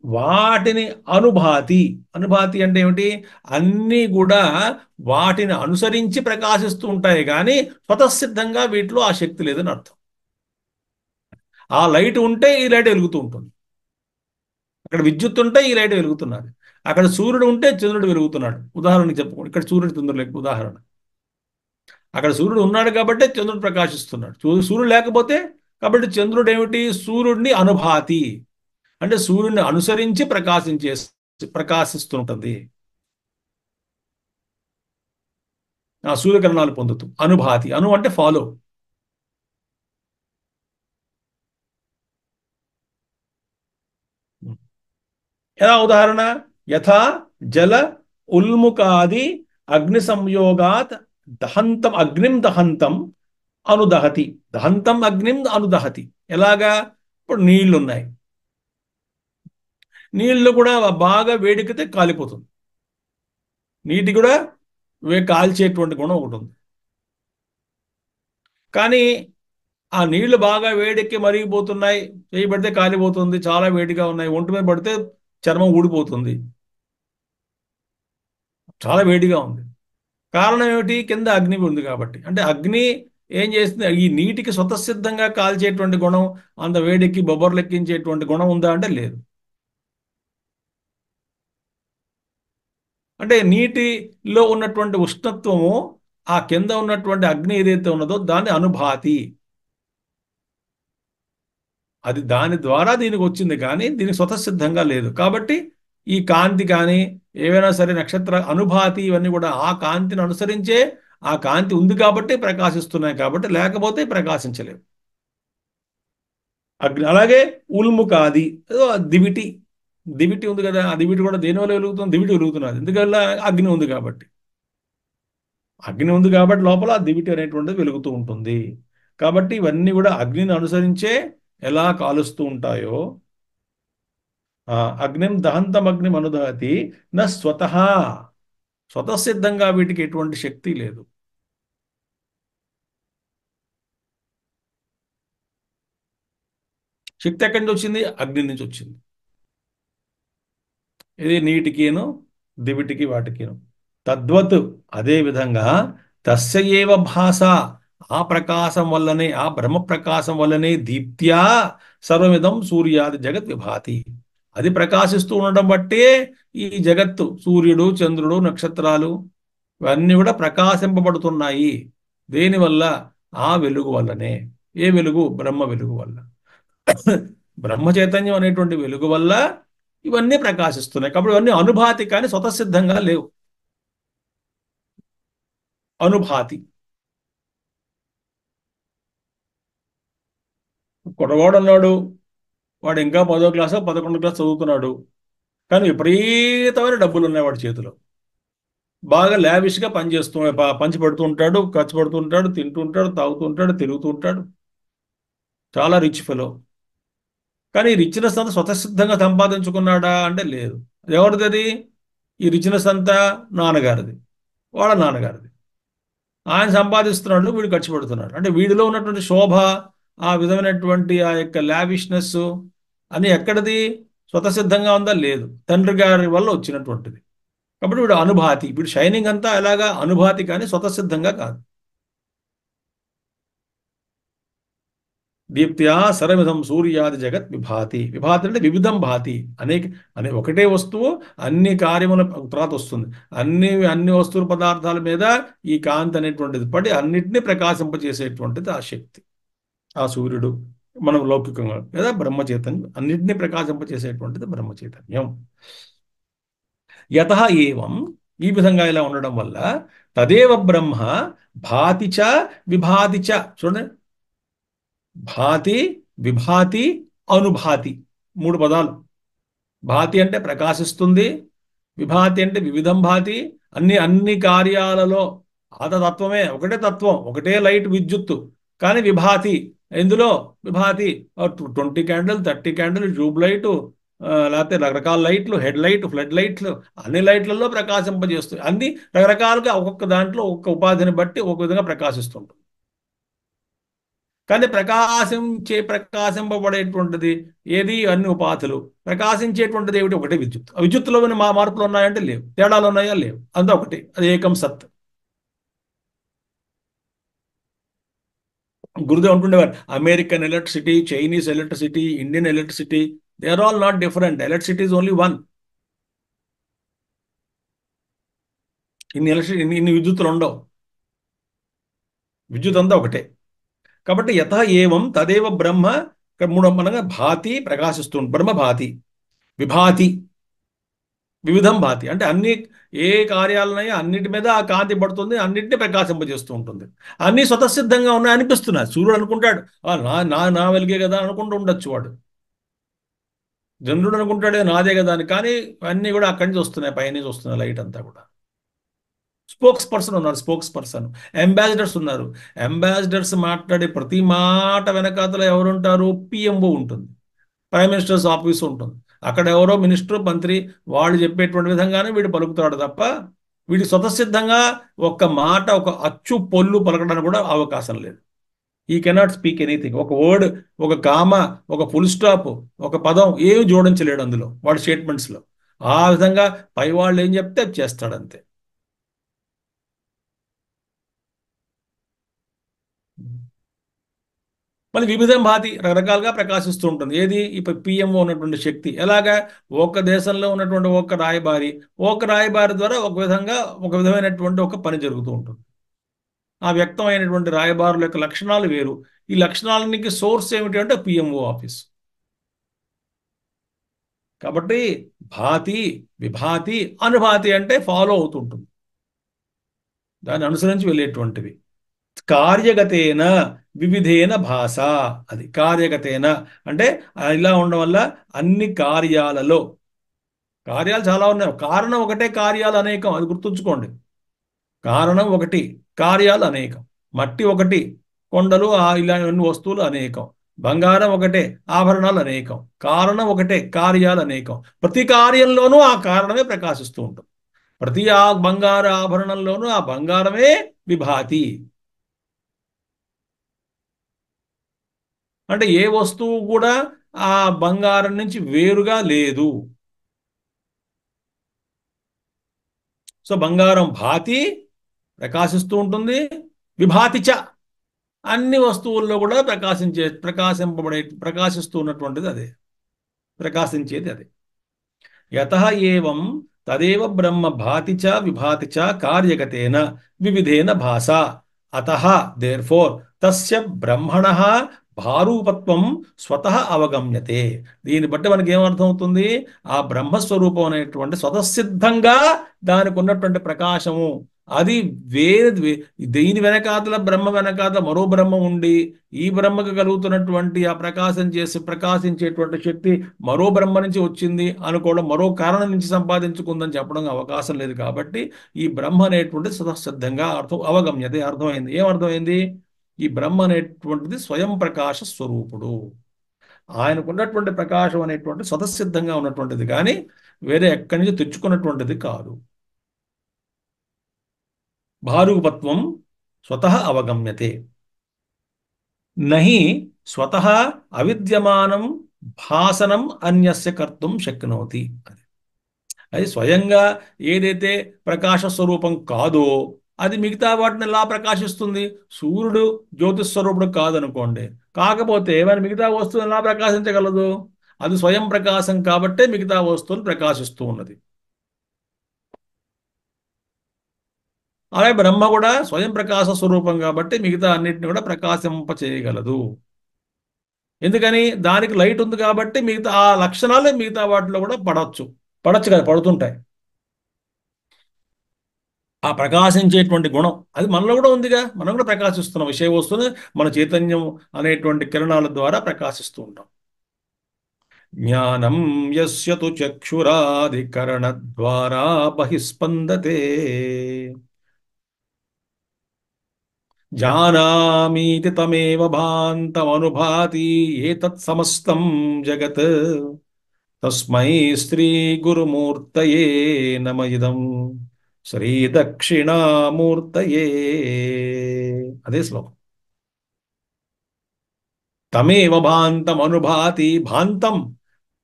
వాటిని అనుభాతి. అనుభాతి అంటే ఏమిటి? అన్నీ కూడా వాటిని అనుసరించి ప్రకాశిస్తూ ఉంటాయి, కానీ స్వతసిద్ధంగా వీటిలో ఆ శక్తి లేదని అర్థం. ఆ లైట్ ఉంటే ఈ లైట్ వెలుగుతూ ఉంటుంది, అక్కడ విద్యుత్ ఉంటే ఈ లైట్ వెలుగుతున్నది, అక్కడ సూర్యుడు ఉంటే చంద్రుడు వెలుగుతున్నాడు. ఉదాహరణకి చెప్పుకోండి, ఇక్కడ సూర్యుడు చంద్రుడు లేక ఉదాహరణ. అక్కడ సూర్యుడు ఉన్నాడు కాబట్టి చంద్రుడు ప్రకాశిస్తున్నాడు, సూర్యుడు లేకపోతే, కాబట్టి చంద్రుడు ఏమిటి? సూర్యుడిని అనుభాతి, అంటే సూర్యుడిని అనుసరించి ప్రకాశిస్తుంటుంది, ఆ సూర్యకిరణాలు పొందుతూ. అనుభాతి, అను అంటే ఫాలో. ఎలా ఉదాహరణ? యథా జల ఉల్ముకాది అగ్ని సంయోగాత్ దహంతం అగ్నిం దహంతం అనుదహతి. దహంతం అగ్నిం అనుదహతి. ఎలాగా? ఇప్పుడు నీళ్లున్నాయి, నీళ్లు కూడా బాగా వేడికితే కాలిపోతుంది, నీటి కూడా కాల్చేటువంటి గుణం ఒకటి ఉంది. కానీ ఆ నీళ్లు బాగా వేడెక్కి మరిగిపోతున్నాయి, చేయి పడితే కాలిపోతుంది, చాలా వేడిగా ఉన్నాయి, ఒంటి మీద పడితే చర్మం ఊడిపోతుంది, చాలా వేడిగా ఉంది. కారణం ఏమిటి? కింద అగ్ని ఉంది కాబట్టి. అంటే అగ్ని ఏం చేస్తుంది? ఈ నీటికి స్వతసిద్ధంగా కాల్చేటువంటి గుణం, అంత వేడెక్కి బొబ్బర్లు ఎక్కించేటువంటి గుణం ఉందా అంటే లేదు. అంటే నీటిలో ఉన్నటువంటి ఉష్ణత్వము ఆ కింద ఉన్నటువంటి అగ్ని ఏదైతే ఉన్నదో దాన్ని అనుభాతి, అది దాని ద్వారా దీనికి వచ్చింది, కానీ దీనికి స్వతసిద్ధంగా లేదు. కాబట్టి ఈ కాంతి కానీ ఏవైనా సరే నక్షత్ర అనుభాతి ఇవన్నీ కూడా ఆ కాంతిని అనుసరించే, ఆ కాంతి ఉంది కాబట్టి ప్రకాశిస్తున్నాయి, కాబట్టి లేకపోతే ప్రకాశించలేవు. అగ్ని అలాగే ఉల్ముకాది, ఏదో దివిటి, దివిటి ఉంది కదా, ఆ దివిటి కూడా దేనివల్ల వెలుగుతుంది? దివిటి వెలుగుతున్నది ఎందువల్ల? అగ్ని ఉంది కాబట్టి. అగ్ని ఉంది కాబట్టి లోపల ఆ దివిటి అనేటువంటిది వెలుగుతూ ఉంటుంది. కాబట్టి ఇవన్నీ కూడా అగ్నిని అనుసరించే ఎలా కాలుస్తూ ఉంటాయో, అగ్నిం దహంతం అగ్నిం అనుదహతి నా స్వతసిద్ధంగా వీటికి ఎటువంటి శక్తి లేదు. శక్తి ఎక్కడి నుంచి వచ్చింది? అగ్ని నుంచి వచ్చింది. ఇది నీటికిను దివిటికి వాటికిను. తద్వత్, అదే విధంగా తస్య ఏవ భాస, ఆ ప్రకాశం వల్లనే, ఆ బ్రహ్మ ప్రకాశం వల్లనే దీప్త్యా సర్వమిదం సూర్యాది జగత్ విభాతి. అది ప్రకాశిస్తూ ఉండడం బట్టే ఈ జగత్తు, సూర్యుడు చంద్రుడు నక్షత్రాలు ఇవన్నీ కూడా ప్రకాశింపబడుతున్నాయి. దేనివల్ల? ఆ వెలుగు వల్లనే. ఏ వెలుగు? బ్రహ్మ వెలుగు వల్ల. బ్రహ్మ చైతన్యం అనేటువంటి వెలుగు వల్ల ఇవన్నీ ప్రకాశిస్తున్నాయి. కాబట్టి ఇవన్నీ అనుభాతి, కానీ స్వతసిద్ధంగా లేవు. అనుభాతి. కుర్రవాడు ఉన్నాడు, వాడు ఇంకా 10వ క్లాసు 11వ క్లాస్ చదువుతున్నాడు, కానీ విపరీతమైన డబ్బులు ఉన్నాయి వాడి చేతిలో, బాగా లావిష్గా పంచి పెడుతూ ఉంటాడు, ఖర్చు పెడుతూ ఉంటాడు, తింటూ ఉంటాడు, తాగుతూ ఉంటాడు, తిరుగుతూ ఉంటాడు, చాలా రిచ్ ఫెలో. కానీ ఈ రిచ్నెస్ అంతా స్వతసిద్ధంగా సంపాదించుకున్నాడా అంటే లేదు. ఎవరిది అది? ఈ రిచ్నెస్ అంతా నాన్నగారిది, వాళ్ళ నాన్నగారిది. ఆయన సంపాదిస్తున్నాడు, వీడు ఖర్చు పెడుతున్నాడు. అంటే వీడిలో ఉన్నటువంటి శోభ, ఆ విధమైనటువంటి ఆ యొక్క లావిష్నెస్ అని ఎక్కడిది? స్వతసిద్ధంగా ఉందా? లేదు, తండ్రి గారి వల్ల వచ్చినటువంటిది. కాబట్టి వీడు అనుభాతి, వీడు షైనింగ్ అంతా ఎలాగా? అనుభాతి, కానీ స్వతసిద్ధంగా కాదు. దీప్త్యా సర్వమిదం సూర్యాది జగత్ విభాతి. విభాతి అంటే వివిధం భాతి, ఒకటే వస్తువు అన్ని కార్యముల తర్వాత వస్తుంది. అన్ని వస్తువుల పదార్థాల మీద ఈ కాంతి అనేటువంటిది పడి అన్నిటినీ ప్రకాశింపజేసేటువంటిది ఆ శక్తి, ఆ సూర్యుడు. మనం లౌకికంగా లేదా బ్రహ్మ చైతన్యం, అన్నిటినీ ప్రకాశింపజేసేటువంటిది బ్రహ్మ చైతన్యం. యతః ఏవం, ఈ విధంగా ఇలా ఉండడం వల్ల తదేవ బ్రహ్మ భాతి చ విభాతి చ. చూడండి, భాతి, విభాతి, అనుభాతి, 3 పదాలు. భాతి అంటే ప్రకాశిస్తుంది, విభాతి అంటే వివిధం భాతి, అన్ని కార్యాలలో ఆతత్వమే, ఒకటే తత్వం, ఒకటే లైట్ విద్యుత్తు, కానీ విభాతి ఇందులో విభాతి 20 క్యాండిల్, 30 క్యాండిల్, ట్యూబ్ లైట్, లేకపోతే రకరకాల లైట్లు, హెడ్ లైట్, ఫ్లడ్ లైట్లు, అన్ని లైట్లలో ప్రకాశింపజేస్తుంది. అన్ని రకరకాలుగా ఒక్కొక్క దాంట్లో ఒక్కొక్క ఉపాధిని బట్టి ఒక విధంగా ప్రకాశిస్తుంటుంది. కానీ ప్రకాశింపబడేటువంటిది ఏది? అన్ని ఉపాధులు. ప్రకాశించేటువంటిది ఏమిటి? ఒకటే విద్యుత్. ఆ విద్యుత్తులో ఉన్న మార్పులు ఉన్నాయంటే లేవు, తేడాలు ఉన్నాయా? లేవు, అంతా ఒకటి, అది ఏకం సత్. గురుదేవ్ అంటుండేవారు, American electricity, Chinese electricity, Indian electricity, they are all not different. Electricity is only one. ఇన్ని విద్యుత్తులు ఉండవు, విద్యుత్ అంతా ఒకటే. కాబట్టి యథ ఏవం తదేవ బ్రహ్మ. ఇక్కడ మూడో మనగా భాతి, ప్రకాశిస్తుంది. బ్రహ్మ భాతి, విభాతి, వివిధం భాతి అంటే అన్ని, ఏ కార్యాలన్నాయో అన్నిటి మీద ఆ కాంతి పడుతుంది, అన్నింటినీ ప్రకాశింపజేస్తూ ఉంటుంది. అన్నీ స్వతసిద్ధంగా ఉన్నాయి అనిపిస్తున్నాయి. సూర్యుడు అనుకుంటాడు, నా నా నా వెలిగే కదా అనుకుంటూ ఉండొచ్చు వాడు. చంద్రుడు అనుకుంటాడే నాదే కదా అని. కానీ అన్నీ కూడా అక్కడి నుంచి వస్తున్నాయి, పైనుంచి వస్తున్నాయి లైట్ అంతా కూడా. స్పోక్స్ పర్సన్ ఉన్నారు, స్పోక్స్ పర్సన్. అంబాసిడర్స్ ఉన్నారు. అంబాసిడర్స్ మాట్లాడే ప్రతి మాట వెనకాతల ఎవరుంటారు? పిఎంఓ ఉంటుంది, ప్రైమ్ మినిస్టర్స్ ఆఫీస్ ఉంటుంది. అక్కడ ఎవరో మినిస్టర్, మంత్రి, వాళ్ళు చెప్పేటువంటి విధంగానే వీడు పలుకుతాడు తప్ప వీడి స్వతసిద్ధంగా ఒక్క మాట, ఒక అచ్చు పొల్లు పలకడానికి కూడా అవకాశం లేదు. ఈ కెనాట్ స్పీక్ ఎనీథింగ్. ఒక వర్డ్, ఒక కామ, ఒక ఫుల్ స్టాప్, ఒక పదం ఏమి జోడించలేడు అందులో వాడి స్టేట్మెంట్స్లో. ఆ విధంగా పై వాళ్ళు ఏం చెప్తే అది చేస్తాడంతే. మళ్ళీ వివిధం భాతి, రకరకాలుగా ప్రకాశిస్తూ ఉంటుంది. ఏది? ఇప్పుడు పిఎంఓ ఉన్నటువంటి శక్తి ఎలాగా? ఒక దేశంలో ఉన్నటువంటి ఒక రాయబారి ద్వారా ఒక విధమైనటువంటి ఒక పని జరుగుతూ ఉంటుంది. ఆ వ్యక్తమైనటువంటి రాయబారుల యొక్క లక్షణాలు వేరు. ఈ లక్షణాలకి సోర్స్ ఏమిటి అంటే పిఎంఓ ఆఫీస్. కాబట్టి భాతి, విభాతి, అనుభాతి అంటే ఫాలో అవుతుంటుంది, దాన్ని అనుసరించి వెళ్ళేటువంటివి. కార్యగతేన వివిధేన భాష. అది కార్యగతేన అంటే ఇలా ఉండడం వల్ల అన్ని కార్యాలలో, కార్యాలు చాలా ఉన్నాయి, కారణం ఒకటే, కార్యాలు అనేకం, అది గుర్తుంచుకోండి. కారణం ఒకటి, కార్యాలు అనేకం. మట్టి ఒకటి, కొండలు ఇలాంటి వస్తువులు అనేకం. బంగారం ఒకటే, ఆభరణాలు అనేకం. కారణం ఒకటే, కార్యాలు అనేకం. ప్రతి కార్యంలోనూ ఆ కారణమే ప్రకాశిస్తూ ఉంటుంది. ప్రతి బంగారు ఆభరణంలోనూ ఆ బంగారమే విభాతి. అంటే ఏ వస్తువు కూడా ఆ బంగారం నుంచి వేరుగా లేదు. సో బంగారం భాతి, ప్రకాశిస్తూ ఉంటుంది. విభాతిచ, అన్ని వస్తువుల్లో కూడా ప్రకాశిస్తూ ఉన్నటువంటిది అదే, ప్రకాశించేది అదే. యతః ఏవం తదేవ బ్రహ్మ భాతి చ విభాతి చ కార్యగతేన వివిధేన భాషా. అతః దేర్ఫోర్ తస్య బ్రహ్మణః భారూపత్వం స్వతః అవగమ్యతే. దీన్ని బట్టి మనకి ఏమర్థమవుతుంది? ఆ బ్రహ్మస్వరూపం అనేటువంటి స్వతసిద్ధంగా దానికి ఉన్నటువంటి ప్రకాశము అది దీని వెనకాతల బ్రహ్మ వెనకాతల మరో బ్రహ్మ ఉండి ఈ బ్రహ్మకు కలుగుతున్నటువంటి ఆ ప్రకాశించేటువంటి శక్తి మరో బ్రహ్మ నుంచి వచ్చింది అనుకోవడం, మరో కారణం నుంచి సంపాదించుకుందని చెప్పడం అవకాశం లేదు. కాబట్టి ఈ బ్రహ్మ అనేటువంటిది స్వతసిద్ధంగా అవగమ్యతే, అర్థమైంది. ఏమర్థమైంది? ఈ బ్రహ్మ అనేటువంటిది స్వయం ప్రకాశ స్వరూపుడు. ఆయనకు ఉన్నటువంటి ప్రకాశం అనేటువంటి స్వతసిద్ధంగా ఉన్నటువంటిది కానీ వేరే ఎక్కడి నుంచి తెచ్చుకున్నటువంటిది కాదు. భారూపత్వం స్వతః అవగమ్యతే. నహి స్వతః అవిద్యమానం భాసనం అన్యస్య కర్తుం శక్నోతి. అది స్వయంగా ఏదైతే ప్రకాశ స్వరూపం కాదో అది మిగతా వాటిని ఎలా ప్రకాశిస్తుంది? సూర్యుడు జ్యోతిస్వరూపుడు కాదనుకోండి, కాకపోతే మరి మిగతా వస్తువులు ఎలా ప్రకాశించగలదు? అది స్వయం ప్రకాశం కాబట్టే మిగతా వస్తువులు ప్రకాశిస్తూ ఉన్నది. అలాగే బ్రహ్మ కూడా స్వయం ప్రకాశ స్వరూపం కాబట్టి మిగతా అన్నిటిని కూడా ప్రకాశింప చేయగలదు. ఎందుకని? దానికి లైట్ ఉంది కాబట్టి మిగతా ఆ లక్షణాలు మిగతా వాటిలో కూడా పడచ్చు కదా, పడుతుంటాయి. ఆ ప్రకాశించేటువంటి గుణం అది మనలో కూడా ఉందిగా, మనం కూడా ప్రకాశిస్తున్నాం. విషయ వస్తువుని మన చైతన్యం అనేటువంటి కిరణాల ద్వారా ప్రకాశిస్తూ ఉంటాం. జ్ఞానం యస్య తు చక్షురాధికరణ ద్వారా బహిస్పందతే. జానామీతి తమేవ భాంతమనుభాతి ఏతత్ సమస్తం జగత్ తస్మై శ్రీ గురుమూర్తయే నమ ఇదం శ్రీ దక్షిణామూర్తయే. అదే శ్లోకం. తమేవ భాంతం అనుభాతి, భాంతం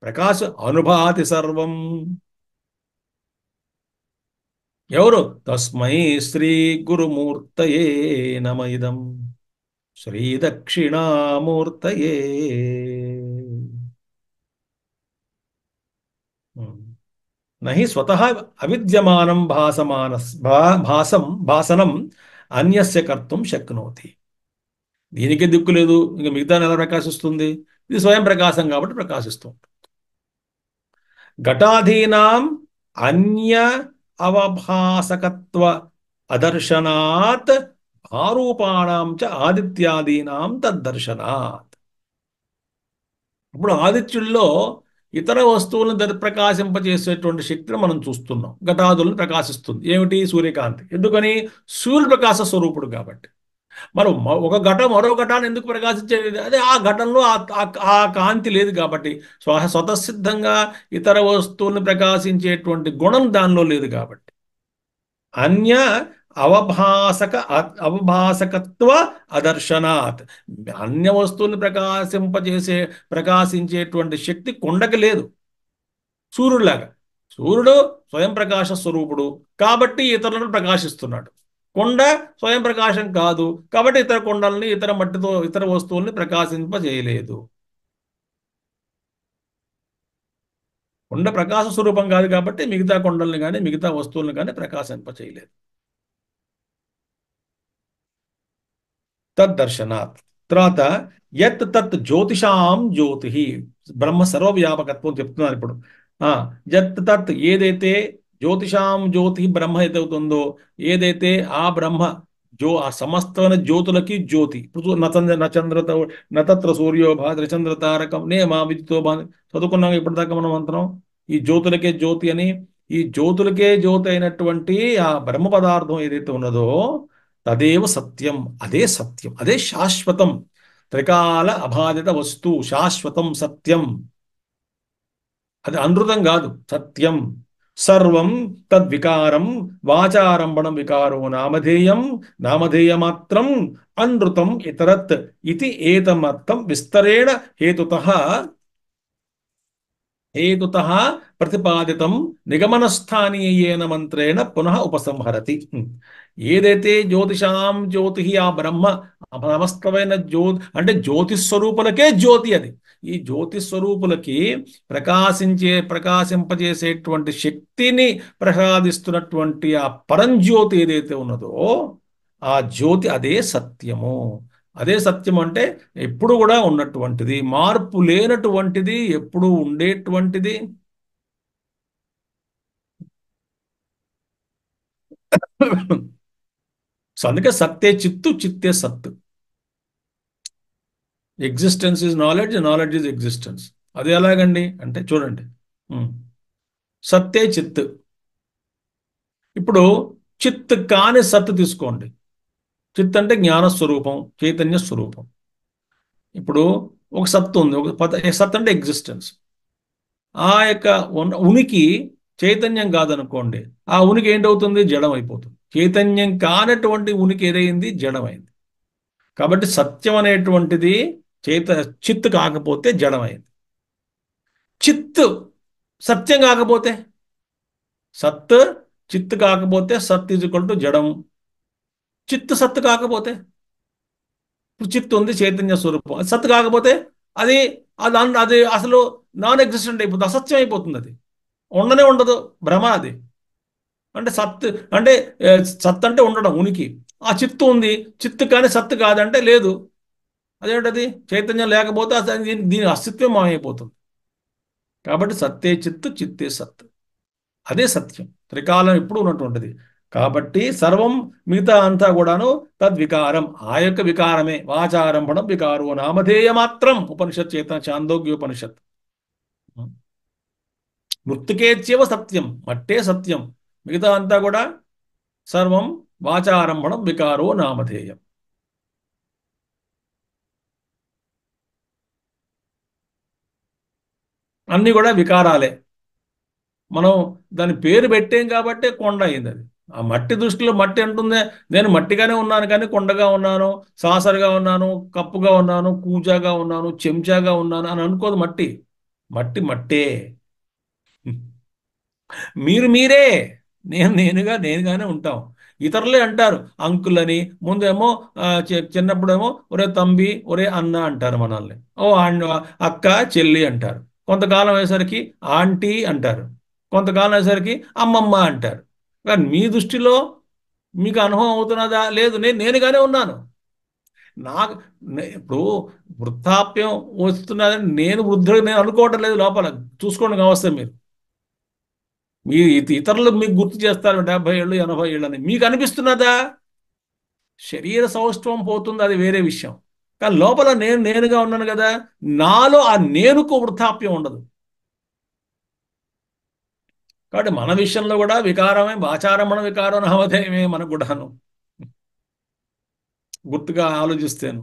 ప్రకాశ, అనుభాతి సర్వం. ఎవరు? తస్మై శ్రీ గురుమూర్తయే నమ ఇదం శ్రీ దక్షిణామూర్తయే. నహి స్వతః అవిద్యమానం భాసనం అన్యస్య కర్తుం శక్నోతి. దీనికి దిక్కు లేదు, ఇంకా మిగతా ఎలా ప్రకాశిస్తుంది? ఇది స్వయం ప్రకాశం కాబట్టి ప్రకాశిస్తుంది. ఘటాధీనాం అన్య అవభాసకత్వ అదర్శనాత్ భారూపాణం చ ఆదిత్యాదీనాం తద్దర్శనాత్. ఇప్పుడు ఆదిత్యుల్లో ఇతర వస్తువులను ప్రకాశింపజేసేటువంటి శక్తిని మనం చూస్తున్నాం. ఘటాదులను ప్రకాశిస్తుంది. ఏమిటి? సూర్యకాంతి. ఎందుకని? సూర్యప్రకాశ స్వరూపుడు కాబట్టి. మనం ఒక ఘటం మరో ఘటాన్ని ఎందుకు ప్రకాశించేది? అదే ఆ ఘటనలో ఆ కాంతి లేదు కాబట్టి. స్వతసిద్ధంగా ఇతర వస్తువులను ప్రకాశించేటువంటి గుణం దానిలో లేదు కాబట్టి. అన్య అవభాసక అవభాసకత్వ అదర్శనాత్. అన్య వస్తువుల్ని ప్రకాశించేటువంటి శక్తి కొండకి లేదు. సూర్యుడిలాగా. సూర్యుడు స్వయం ప్రకాశ స్వరూపుడు కాబట్టి ఇతరులను ప్రకాశిస్తున్నాడు. కొండ స్వయం ప్రకాశం కాదు కాబట్టి ఇతర కొండల్ని, ఇతర మట్టితో, ఇతర వస్తువుల్ని ప్రకాశింపజేయలేదు. కొండ ప్రకాశ స్వరూపం కాదు కాబట్టి మిగతా కొండల్ని కానీ మిగతా వస్తువులను కానీ ప్రకాశింపజేయలేదు. తద్దర్శనాత్. తర్వాత యత్ తత్ జ్యోతిషాం జ్యోతి. బ్రహ్మ సర్వవ్యాపకత్వం చెప్తున్నారు ఇప్పుడు. యత్ తత్ ఏదైతే జ్యోతిషాం జ్యోతి బ్రహ్మ ఏదవుతుందో, ఏదైతే ఆ బ్రహ్మ ఆ సమస్తమైన జ్యోతులకి జ్యోతి. ఇప్పుడు నచంద్రత నతత్ర సూర్యో భాద్ర చంద్ర తారకం నే మా విద్యుతో చదువుకున్నాం ఇప్పటిదాకా మనం అంతరం. ఈ జ్యోతులకే జ్యోతి అని. ఈ జ్యోతులకే జ్యోతి అయినటువంటి ఆ బ్రహ్మ పదార్థం ఏదైతే ఉన్నదో తదేవ సత్యం. అదే సత్యం, అదే శాశ్వతం. త్రికాల అబాధిత వస్తు శాశ్వతం సత్యం. అది అనృతం కాదు, సత్యం. సర్వం తద్వికారం వాచారంభణం వికారో నామధేయం నామధేయమాత్రం అనృతం ఇతరత్ ఇది ఏతమర్థం విస్తరేణ హేతుతః ప్రతిపాదితం నిగమనస్థానీయేన మంత్రేణ పునః ఉపసంహరతి. ఏదైతే జ్యోతిషాం జ్యోతి ఆ బ్రహ్మ సమస్తమైన అంటే జ్యోతిస్వరూపులకే జ్యోతి. అది ఈ జ్యోతిస్వరూపులకి ప్రకాశింపజేసేటువంటి శక్తిని ప్రసాదిస్తున్నటువంటి ఆ పరంజ్యోతి ఏదైతే ఉన్నదో ఆ జ్యోతి అదే సత్యము. అదే సత్యం అంటే ఎప్పుడు కూడా ఉన్నటువంటిది, మార్పు లేనటువంటిది, ఎప్పుడు ఉండేటువంటిది. సో అందుకే సత్తే చిత్తు, చిత్తే సత్తు. Existence is knowledge, knowledge is existence. అది ఎలాగండి అంటే చూడండి. సత్తే చిత్. ఇప్పుడు చిత్ కాని సత్తు తీసుకోండి. చిత్ అంటే జ్ఞానస్వరూపం, చైతన్య స్వరూపం. ఇప్పుడు ఒక సత్తు ఉంది, సత్ అంటే ఎగ్జిస్టెన్స్. ఆ యొక్క ఉనికి చైతన్యం కాదనుకోండి, ఆ ఉనికి ఏంటవుతుంది? జడం అయిపోతుంది. చైతన్యం కానటువంటి ఉనికి ఏదైంది? జడమైంది. కాబట్టి సత్యం అనేటువంటిది చిత్తు కాకపోతే జడమైంది. చిత్తు సత్యం కాకపోతే, సత్ చిత్తు కాకపోతే సత్ ఈజ్ ఈక్వల్ టు జడం. చిత్తు సత్తు కాకపోతే, ఇప్పుడు చిత్తు ఉంది చైతన్య స్వరూపం, అది సత్తు కాకపోతే అది అది అది అసలు నాన్ ఎగ్జిస్టెంట్ అయిపోతుంది, అసత్యం అయిపోతుంది. అది ఉండనే ఉండదు, భ్రమ. అది అంటే సత్ అంటే సత్ అంటే ఉండడం, ఉనికి. ఆ చిత్తు ఉంది, చిత్తు కానీ సత్తు కాదంటే లేదు. అదేంటది? చైతన్యం లేకపోతే దీని అస్తిత్వం మాయమైపోతుంది. కాబట్టి సత్తే చిత్తు, చిత్తే సత్. అదే సత్యం, త్రికాలం ఎప్పుడు ఉన్నటువంటిది. కాబట్టి సర్వం మిగతా అంతా కూడాను తద్వికారం, ఆ యొక్క వికారమే. వాచారంభణం వికారో నామధేయ మాత్రం. ఉపనిషత్ చేతన చాందోగ్యోపనిషత్. మృత్తికేత్యవ సత్యం, మట్టే సత్యం. మిగతా అంతా కూడా సర్వం వాచారంభణం వికారో నామధేయం. అన్నీ కూడా వికారాలే. మనం దాని పేరు పెట్టాం కాబట్టి కొండ అయింది అది. ఆ మట్టి దృష్టిలో మట్టి అంటుంది, నేను మట్టిగానే ఉన్నాను కానీ కొండగా ఉన్నాను, సాసరుగా ఉన్నాను, కప్పుగా ఉన్నాను, కూజాగా ఉన్నాను, చెంచాగా ఉన్నాను అని అనుకోదు మట్టి. మట్టి మట్టే. మీరు మీరే. నేను నేనుగా నేనుగానే ఉంటాం. ఇతరులే అంటారు అంకుల్ అని. ముందేమో చిన్నప్పుడేమో ఒరే తంబి, ఒరే అన్న అంటారు మనల్ని. ఓ అక్క, చెల్లి అంటారు. కొంతకాలం అయ్యేసరికి ఆంటీ అంటారు. కొంతకాలం అయ్యేసరికి అమ్మమ్మ అంటారు. కానీ మీ దృష్టిలో మీకు అనుభవం అవుతున్నదా? లేదు, నేను నేనుగానే ఉన్నాను. నాకు ఇప్పుడు వృద్ధాప్యం వస్తున్నదని నేను వృద్ధుడు నేను అనుకోవటం లేదు లోపల. చూసుకోండి అవస్థ మీరు. మీ ఇతరులు మీకు గుర్తు చేస్తారు 70 ఏళ్ళు 80 ఏళ్ళు అని. మీకు అనిపిస్తున్నదా? శరీర సౌష్ఠవం పోతుంది, అది వేరే విషయం. కానీ లోపల నేను నేనుగా ఉన్నాను కదా. నాలో ఆ నేనుకు వృద్ధాప్యం ఉండదు. కాబట్టి మన విషయంలో కూడా వికారమే. ఆచారమణ వికారం నామధేయమే మనకు కూడాను. గుర్తుగా ఆలోచిస్తాను.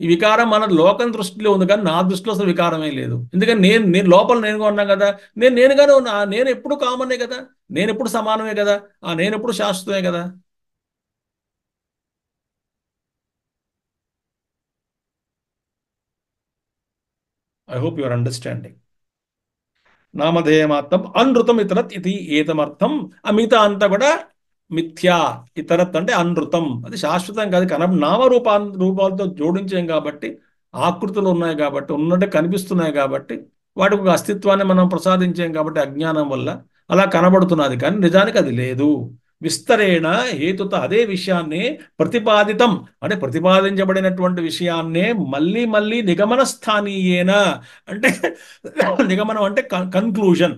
ఈ వికారం మన లోకం దృష్టిలో ఉంది కానీ నా దృష్టిలో అసలు వికారమే లేదు. ఎందుకని నేను నేను లోపల నేనుగా ఉన్నా కదా. నేను నేనుగానే ఉన్నా. నేను ఎప్పుడు కామనే కదా. నేను ఎప్పుడు సమానమే కదా. నేను ఎప్పుడు శాశ్వతమే కదా. I hope your understanding. నామధేయమాత్రం అనృతం ఇతరత్ ఇది ఏతమర్థం. ఆ మిగతా అంతా కూడా మిథ్యా. ఇతరత్ అంటే అనృతం, అది శాశ్వతం కాదు. రూపాలతో జోడించాం కాబట్టి, ఆకృతులు ఉన్నాయి కాబట్టి, ఉన్నట్టే కనిపిస్తున్నాయి కాబట్టి, వాటికి ఒక అస్తిత్వాన్ని మనం ప్రసాదించాం కాబట్టి అజ్ఞానం వల్ల అలా కనబడుతున్నది. కానీ నిజానికి అది లేదు. విస్తరేణ హేతుత అదే విషయాన్ని ప్రతిపాదితం అంటే ప్రతిపాదించబడినటువంటి విషయాన్నే మళ్ళీ మళ్ళీ నిగమన స్థానీయేన అంటే నిగమనం అంటే కన్క్లూజన్,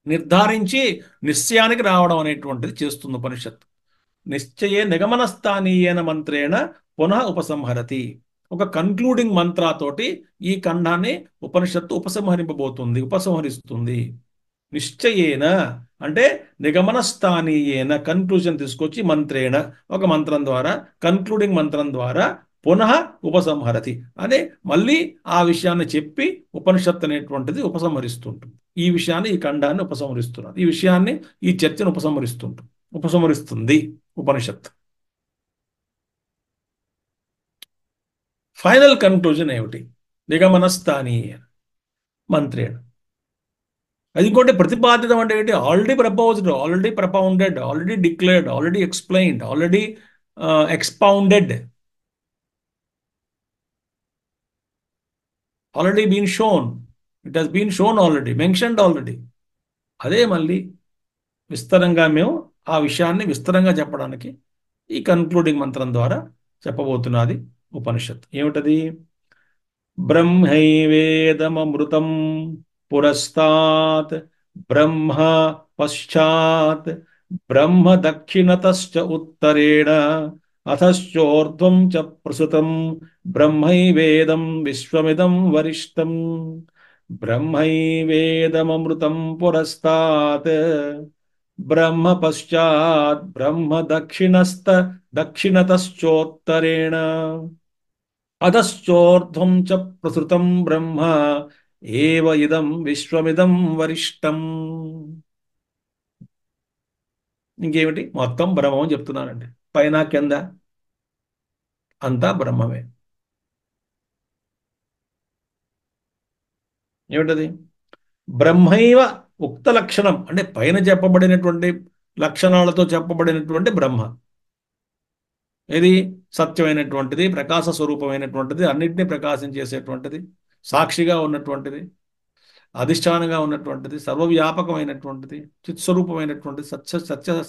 నిర్ధారించి నిశ్చయానికి రావడం అనేటువంటిది చేస్తుంది ఉపనిషత్తు. నిశ్చయే నిగమన స్థానీయేన మంత్రేణ పునః ఉపసంహరతి. ఒక కన్క్లూడింగ్ మంత్రాతోటి ఈ ఖండాన్ని ఉపనిషత్తు ఉపసంహరిస్తుంది. నిశ్చయేన అంటే నిగమన స్థానీయేన కన్క్లూజన్ తీసుకొచ్చి మంత్రేణ ఒక మంత్రం ద్వారా, కన్క్లూడింగ్ మంత్రం ద్వారా పునః ఉపసంహరతి అనే మళ్ళీ ఆ విషయాన్ని చెప్పి ఉపనిషత్తు అనేటువంటిది ఉపసంహరిస్తుంటుంది. ఈ విషయాన్ని ఈ ఖండాన్ని ఉపసంహరిస్తున్నారు. ఈ విషయాన్ని ఈ చర్చను ఉపసంహరిస్తుంది ఉపనిషత్తు. ఫైనల్ కన్క్లూజన్ ఏమిటి? నిగమన స్థానీయ మంత్రేణ. అది ఇంకోటి ప్రతిపాదితం అంటే ఏంటి? Already proposed, already propounded, already declared, already explained, already expounded, already been shown. It has been shown already, mentioned already. అదే మళ్ళీ విస్తరంగా మేము ఆ విషయాన్ని విస్తరంగా చెప్పడానికి ఈ కన్క్లూడింగ్ మంత్రం ద్వారా చెప్పబోతున్నది ఉపనిషత్. ఏమిటది? బ్రహ్మైవేదమమృతం పురస్తాత్ బ్రహ్మ పశ్చాత్ బ్రహ్మ దక్షిణతశ్చ ఉత్తరేణ అథశ్చోర్ధ్వం చ ప్రసుతం బ్రహ్మైవేదం విశ్వమిదం వరిష్టం. బ్రహ్మైవేదమమృతం పురస్తాత్ బ్రహ్మ పశ్చాత్ బ్రహ్మ దక్షిణతశ్చోత్తరేణ అధశ్చోర్ధ్వం చ ప్రసృతం బ్రహ్మ ఏవ ఇదం విశ్వమిదం వరిష్టం. ఇంకేమిటి? మొత్తం బ్రహ్మం చెప్తున్నానండి. పైన కింద అంతా బ్రహ్మమే. ఏమిటది? బ్రహ్మైవ ఉక్త లక్షణం అంటే పైన చెప్పబడినటువంటి లక్షణాలతో చెప్పబడినటువంటి బ్రహ్మ. ఇది సత్యమైనటువంటిది, ప్రకాశ స్వరూపమైనటువంటిది, అన్నింటినీ ప్రకాశించేసేటువంటిది, సాక్షిగా ఉన్నటువంటిది, అధిష్టానంగా ఉన్నటువంటిది, సర్వవ్యాపకమైనటువంటిది, చిత్స్వరూపమైనటువంటిది,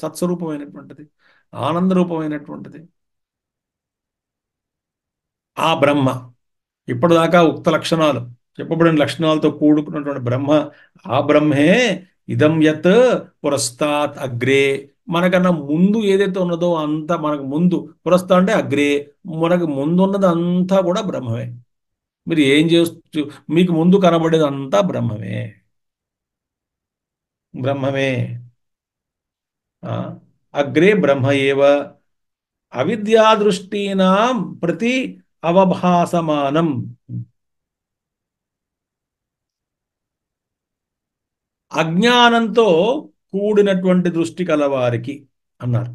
సత్స్వరూపమైనటువంటిది, ఆనందరూపమైనటువంటిది ఆ బ్రహ్మ. ఇప్పటిదాకా ఉక్త లక్షణాలు చెప్పబడిన లక్షణాలతో కూడుకున్నటువంటి బ్రహ్మ, ఆ బ్రహ్మే ఇదం యత్ పురస్తాత్ అగ్రే. మనకన్నా ముందు ఏదైతే ఉన్నదో అంతా మనకు ముందు, పురస్తా అంటే అగ్రే, మనకు ముందు ఉన్నది అంతా కూడా బ్రహ్మమే. మీరు ఏం చేస్తూ మీకు ముందు కనబడేది అంతా బ్రహ్మమే. బ్రహ్మమే. ఆ, అగ్రే బ్రహ్మ ఏవ అవిద్యాదృష్టీనాం ప్రతి అవభాసమానం. అజ్ఞానంతో కూడినటువంటి దృష్టి కలవారికి అన్నారు.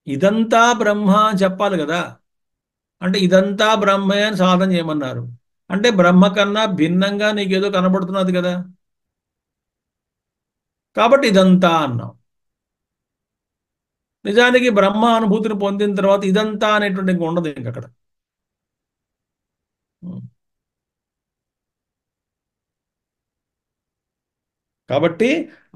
ఇదంతా బ్రహ్మ అని చెప్పాలి కదా. అంటే ఇదంతా బ్రహ్మే అని సాధన చేయమన్నారు. అంటే బ్రహ్మ కన్నా భిన్నంగా నీకేదో కనబడుతున్నది కదా, కాబట్టి ఇదంతా అన్నాం. నిజానికి బ్రహ్మ అనుభూతిని పొందిన తర్వాత ఇదంతా అనేటువంటి ఇంక ఉండదు ఇంక అక్కడ. కాబట్టి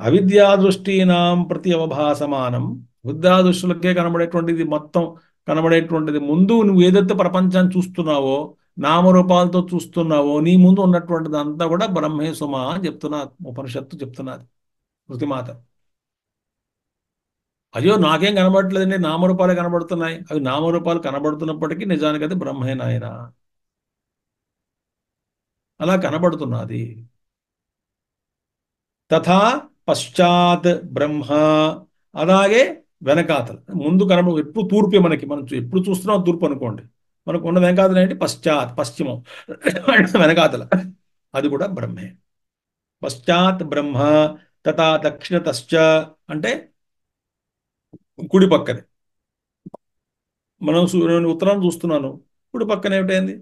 అవిద్యా దృష్టీనాం ప్రతి అవభాసమానం, విద్యా దృష్టిలకే కనబడేటువంటిది మొత్తం, కనబడేటువంటిది ముందు నువ్వు ఏదైతే ప్రపంచాన్ని చూస్తున్నావో, నామరూపాలతో చూస్తున్నావో, నీ ముందు ఉన్నటువంటిది అంతా కూడా బ్రహ్మే సుమా అని చెప్తున్నా ఉపనిషత్తు చెప్తున్నది, శృతిమాత. అయ్యో నాకేం కనబడట్లేదండి, నామరూపాలే కనబడుతున్నాయి. అవి నామరూపాలు కనబడుతున్నప్పటికీ నిజానికి అది బ్రహ్మే నాయన, అలా కనబడుతున్నది. తథా పశ్చాత్ బ్రహ్మ, అలాగే వెనకాతల. ముందు కనబడు ఎప్పుడు తూర్పే, మనకి మనం ఎప్పుడు చూస్తున్నాం తూర్పు అనుకోండి. మనకు ఉన్న వెనకాతల ఏంటి? పశ్చాత్, పశ్చిమం అంటే వెనకాతల, అది కూడా బ్రహ్మే. పశ్చాత్ బ్రహ్మ, తథా దక్షిణతశ్చ అంటే కుడి పక్కనే. నేను ఉత్తరం చూస్తున్నాను, కుడి పక్కన ఏమిటైంది?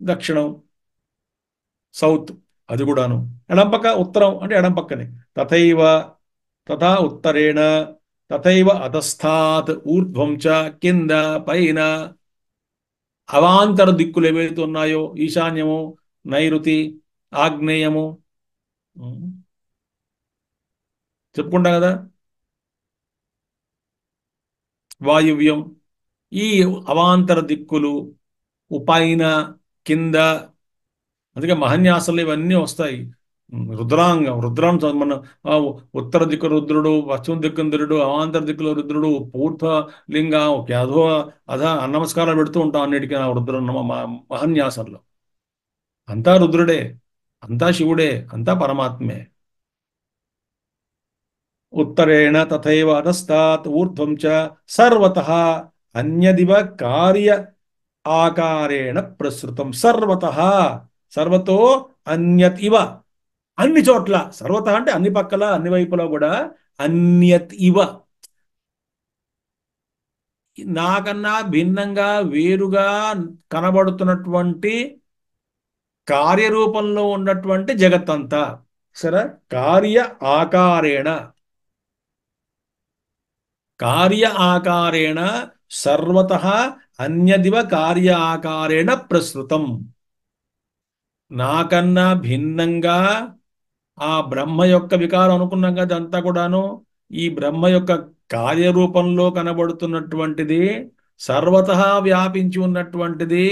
దక్షిణం, సౌత్, అది కూడాను. ఎడం పక్క ఉత్తరం అంటే ఎడం పక్కనే. తథైవ, తథా ఉత్తరేణ, తథైవ అధస్థాత్ ఊర్ధ్వం చ, కింద పైన అవాంతర దిక్కులు ఏవైతే ఉన్నాయో, ఈశాన్యము, నైరుతి, ఆగ్నేయము, ఉమ్, చెప్పుకుంటాం కదా, వాయువ్యం, ఈ అవాంతర దిక్కులు, పైన, కింద. అందుకే మహన్యాసంలో ఇవన్నీ వస్తాయి. రుద్రాంగం, రుద్రం మన ఆ, ఉత్తర దిక్కు రుద్రుడు, పశ్చిమ దిక్కు రుద్రుడు, అవాంతర దిక్కులో రుద్రుడు, పూర్త లింగ, అధో అధ నమస్కారాలు పెడుతూ ఉంటాం అన్నిటికీ ఆ రుద్ర మహన్యాసంలో. అంతా రుద్రుడే, అంతా శివుడే, అంతా పరమాత్మే. ఉత్తరేణ తథైవ అధస్తాత్ ఊర్ధ్వం చ సర్వతః అన్యదివ కార్య ఆకారేణ ప్రసృతం. సర్వతః, సర్వతో, అన్యత్ ఇవ, అన్ని చోట్ల. సర్వత అంటే అన్ని పక్కల, అన్ని వైపులా కూడా. అన్యత్ ఇవ, నాకన్నా భిన్నంగా, వేరుగా కనబడుతున్నటువంటి కార్యరూపంలో ఉన్నటువంటి జగత్తంతా. సరే, కార్య ఆకారేణ, కార్య ఆకారేణ సర్వతః అన్యదివ కార్య ఆకారేణ ప్రసృతం. నాకన్నా భిన్నంగా ఆ బ్రహ్మ యొక్క వికారం అనుకున్నాం కదా అంతా కూడాను. ఈ బ్రహ్మ యొక్క కార్యరూపంలో కనబడుతున్నటువంటిది, సర్వతః వ్యాపించి ఉన్నటువంటిది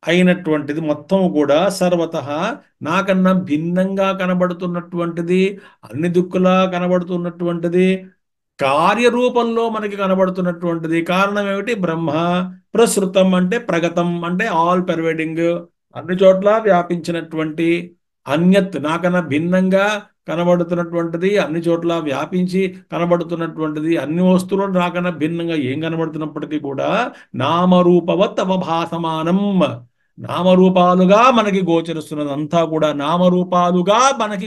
అయినటువంటిది మొత్తం కూడా సర్వతః నాకన్నా భిన్నంగా కనబడుతున్నటువంటిది, అన్ని దిక్కులా కనబడుతున్నటువంటిది, కార్యరూపంలో మనకి కనబడుతున్నటువంటిది. కారణం ఏమిటి? బ్రహ్మ. ప్రసృతం అంటే ప్రగతం, అంటే ఆల్ పెర్వేడింగ్, అన్ని చోట్ల వ్యాపించినటువంటి. అన్యత్ నాకన్నా భిన్నంగా కనబడుతున్నటువంటిది, అన్ని చోట్ల వ్యాపించి కనబడుతున్నటువంటిది. అన్ని వస్తువులు నాకన్నా భిన్నంగా ఏం కనబడుతున్నప్పటికీ కూడా నామరూపవత్ అవభాసమానం, నామరూపాలుగా మనకి గోచరిస్తున్నది అంతా కూడా. నామరూపాలుగా మనకి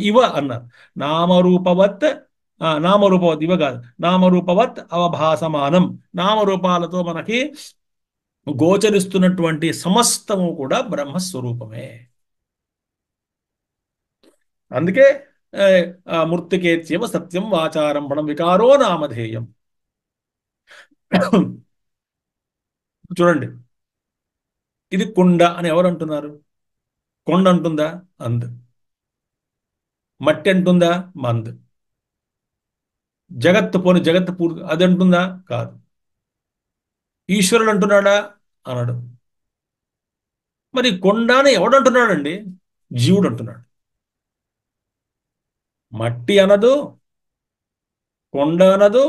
ఇవ అన్నారు. నామరూపవత్, నామరూపవత్ ఇవ కాదు, నామరూపవత్ అవభాసమానం, నామరూపాలతో మనకి గోచరిస్తున్నటువంటి సమస్తము కూడా బ్రహ్మస్వరూపమే. అందుకే ఆ, మృత్తికేత్యవ సత్యం వాచారంభణం వికారో నామధేయం. చూడండి, ఇది కుండ అని ఎవరు అంటున్నారు? కొండ అంటుందా? అందు. మట్టి అంటుందా? మందు. జగత్తు, పోని జగత్తు పూర్తి అది అంటుందా? కాదు. ఈశ్వరుడు అంటున్నాడా? అనడు. మరి కొండ అని ఎవడంటున్నాడండి? జీవుడు అంటున్నాడు. మట్టి అనదు, కొండ అనదు.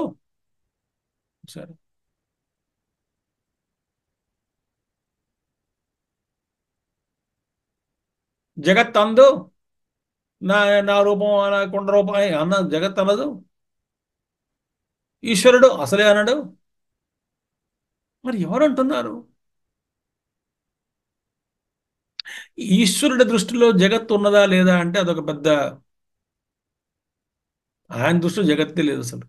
సరే, జగత్ అందు, నా నా రూపం, నా కొండ రూపం అన్న జగత్ అనదు. ఈశ్వరుడు అసలే అనడు. మరి ఎవరు అంటున్నారు? ఈశ్వరుడి దృష్టిలో జగత్తు ఉన్నదా లేదా అంటే అదొక పెద్ద, ఆయన దృష్టిలో జగత్తే లేదు అసలు.